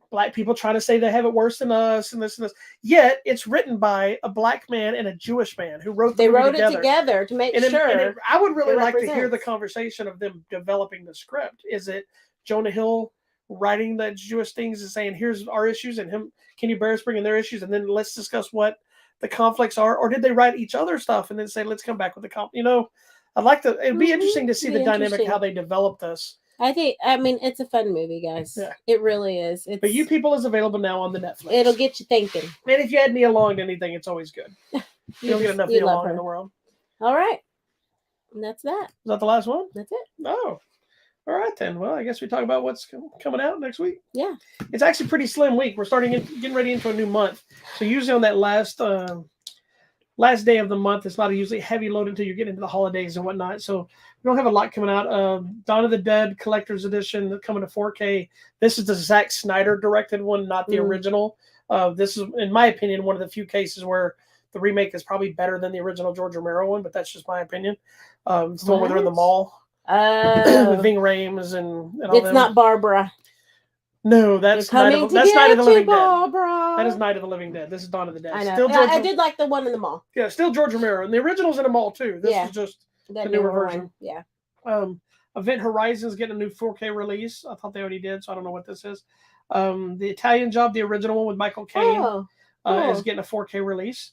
black people trying to say they have it worse than us and this and this. Yet it's written by a black man and a Jewish man who wrote the movie together. It together to make sure. I would really like to hear the conversation of them developing the script. Is it Jonah Hill writing the Jewish things and saying, here's our issues, and him, Kenny Barris bringing their issues, and then let's discuss what the conflicts are? Or did they write each other's stuff and then say, let's come back with the I'd like to, it'd be interesting to see the dynamic, how they develop this. I mean, it's a fun movie, guys. Yeah. It really is. But YouPeople is available now on the Netflix. It'll get you thinking. And if you add Nia Long to anything, it's always good. You don't get enough Nia Long in the world. All right. And that's that. Is that the last one? That's it. Oh. All right, then. Well, I guess we talk about what's coming out next week. Yeah. It's actually a pretty slim week. We're getting ready into a new month. So usually on that last day of the month, it's not usually heavy load until you get into the holidays and whatnot. So we don't have a lot coming out. Dawn of the Dead Collector's Edition coming to 4K. This is the Zack Snyder directed one, not the original. This is, in my opinion, one of the few cases where the remake is probably better than the original George Romero one, but that's just my opinion. It's the one where they're in the mall. With Ving Rhames and all it's not Barbara. No, that's Night of the Living Barbara. Dead. That is Night of the Living Dead. This is Dawn of the Dead. I know. I did like the one in the mall. Yeah, still George Romero. And the original's in a mall, too. This is just the newer version. Yeah. Event Horizon's getting a new 4K release. I thought they already did, so I don't know what this is. The Italian Job, the original one with Michael Caine, is getting a 4K release.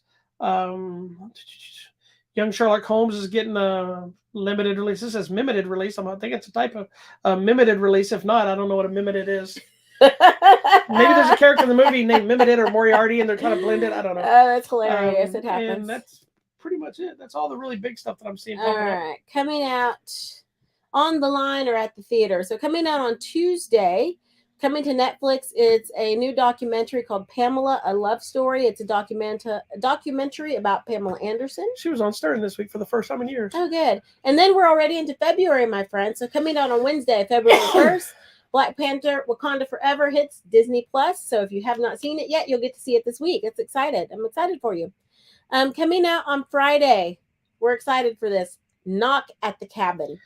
Young Sherlock Holmes is getting a limited release. This says mimited release. I think it's a type of mimited release. If not, I don't know what a mimited is. Maybe there's a character in the movie named Mimited or Moriarty, and they're trying to blend it. I don't know. Oh, that's hilarious. It happens. And that's pretty much it. That's all the really big stuff that I'm seeing. All right. Coming out on the line or at the theater. So coming out on Tuesday, coming to Netflix, it's a new documentary called Pamela, A Love Story. It's a documentary about Pamela Anderson. She was on Stern this week for the first time in years. Oh, good. And then we're already into February, my friend. So coming out on Wednesday, February 1st, Black Panther Wakanda Forever hits Disney Plus. So if you have not seen it yet, you'll get to see it this week. I'm excited for you. Coming out on Friday. We're excited for this. Knock at the Cabin.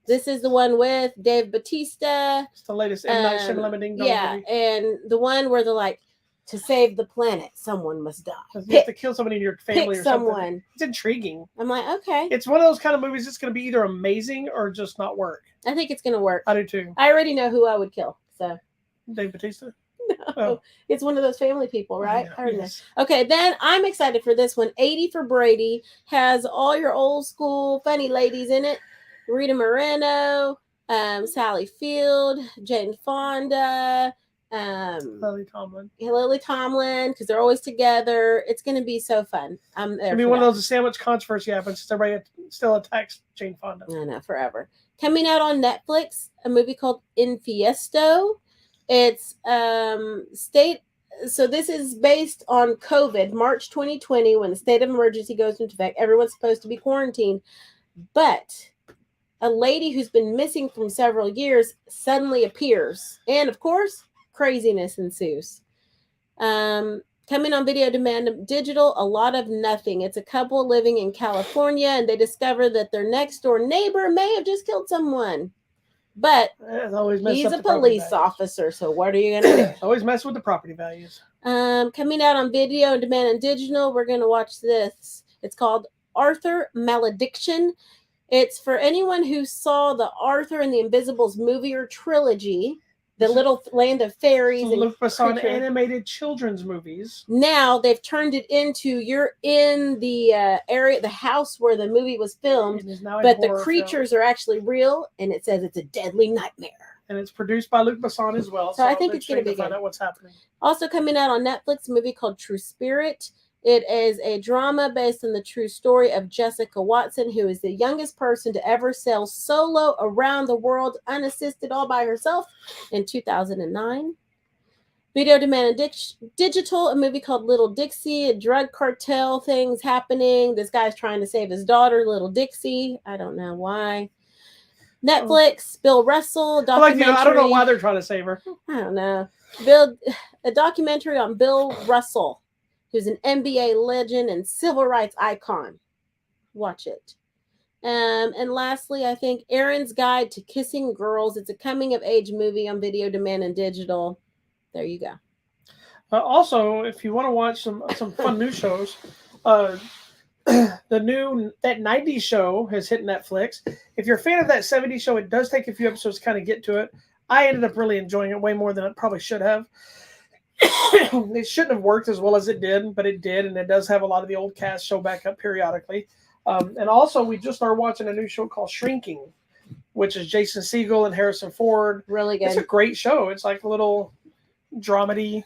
This is the one with Dave Bautista. It's the latest M. Night Shyamalan Ding Dong Yeah, movie. and the one where they're like, to save the planet, someone must die. You have to kill somebody in your family pick or someone. something. It's intriguing. I'm like, okay. It's one of those kind of movies that's going to be either amazing or just not work. I think it's going to work. I do too. I already know who I would kill. So Dave Bautista? No. Oh. It's one of those family people, right? Yeah, yes. Okay, then I'm excited for this one. 80 for Brady has all your old school funny ladies in it. Rita Moreno, Sally Field, Jane Fonda, Lily Tomlin, because they're always together. It's going to be so fun. I'm there. It'll be one of those sandwich controversy happens. Everybody still attacks Jane Fonda. I know, forever. Coming out on Netflix, a movie called Infiesto. It's So this is based on COVID, March 2020, when the state of emergency goes into effect. Everyone's supposed to be quarantined, but a lady who's been missing from several years suddenly appears, and of course, craziness ensues. Coming on video demand digital, A Lot of Nothing. It's a couple living in California, and they discover that their next door neighbor may have just killed someone. But he's a police officer, so what are you going to do? Always mess with the property values. Coming out on video on demand and digital, we're going to watch this. It's called Arthur Malediction. It's for anyone who saw the Arthur and the Invisibles movie or trilogy, the Little Land of Fairies. Luc Besson animated children's movies. Now they've turned it into, you're in the area, the house where the movie was filmed, but the creatures are actually real, and it says it's a deadly nightmare. And it's produced by Luc Besson as well. So I think it's going to be good. Find out what's happening. Also coming out on Netflix, a movie called True Spirit. It is a drama based on the true story of Jessica Watson, who is the youngest person to ever sail solo around the world unassisted all by herself in 2009. Video demand and digital, a movie called Little Dixie, a drug cartel things happening. This guy's trying to save his daughter, Little Dixie. I don't know why. Netflix, Bill Russell, documentary. I don't know why they're trying to save her. I don't know. A documentary on Bill Russell, who's an NBA legend and civil rights icon. Watch it. And lastly, I think Aaron's Guide to Kissing Girls. It's a coming-of-age movie on video demand and digital. There you go. Also, if you want to watch some fun new shows, that 90s show has hit Netflix. If you're a fan of that 70s show, it does take a few episodes to kind of get to it. I ended up really enjoying it way more than it probably should have. It shouldn't have worked as well as it did, but it did, and it does have a lot of the old cast show back up periodically. And also, we just started watching a new show called Shrinking, which is Jason Segel and Harrison Ford. Really good. It's a great show. It's like a little dramedy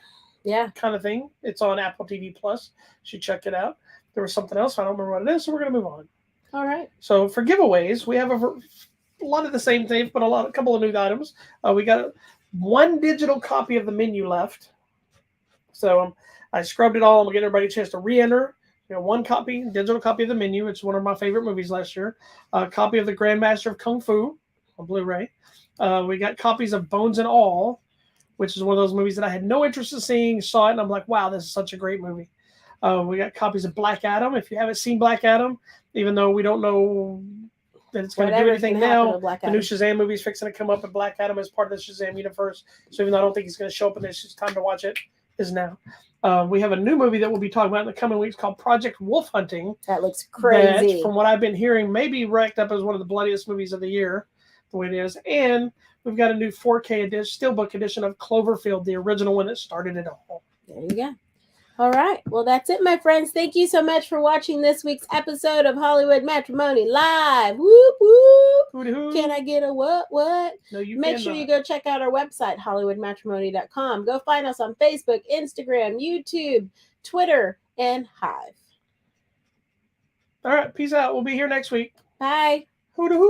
kind of thing. It's on Apple TV Plus. You should check it out. There was something else. I don't remember what it is, so we're going to move on. All right. So for giveaways, we have a lot of the same things, but a couple of new items. We got one digital copy of the menu left. So I scrubbed it all. I'm going to get everybody a chance to re-enter. One digital copy of the menu. It's one of my favorite movies last year. A copy of The Grandmaster of Kung Fu on Blu-ray. We got copies of Bones and All, which is one of those movies that I had no interest in seeing. Saw it, and I'm like, wow, this is such a great movie. We got copies of Black Adam. If you haven't seen Black Adam, even though we don't know that it's going to do anything now, the new Shazam movie is fixing to come up, and Black Adam is part of the Shazam universe. So even though I don't think he's going to show up in this, it's time to watch it, is now. We have a new movie that we'll be talking about in the coming weeks called Project Wolf Hunting. That looks crazy. That, from what I've been hearing, may be ranked up as one of the bloodiest movies of the year, the way it is. And we've got a new 4K edition, Steelbook edition of Cloverfield, the original one that started it all. There you go. All right. Well, that's it, my friends. Thank you so much for watching this week's episode of Hollywood Matrimony Live. Whoop, whoop. Hoo-dee-hoo. Can I get a what? No, you Make sure you go check out our website, HollywoodMatrimony.com. Go find us on Facebook, Instagram, YouTube, Twitter, and Hive. All right. Peace out. We'll be here next week. Bye. Hoo-dee-hoo.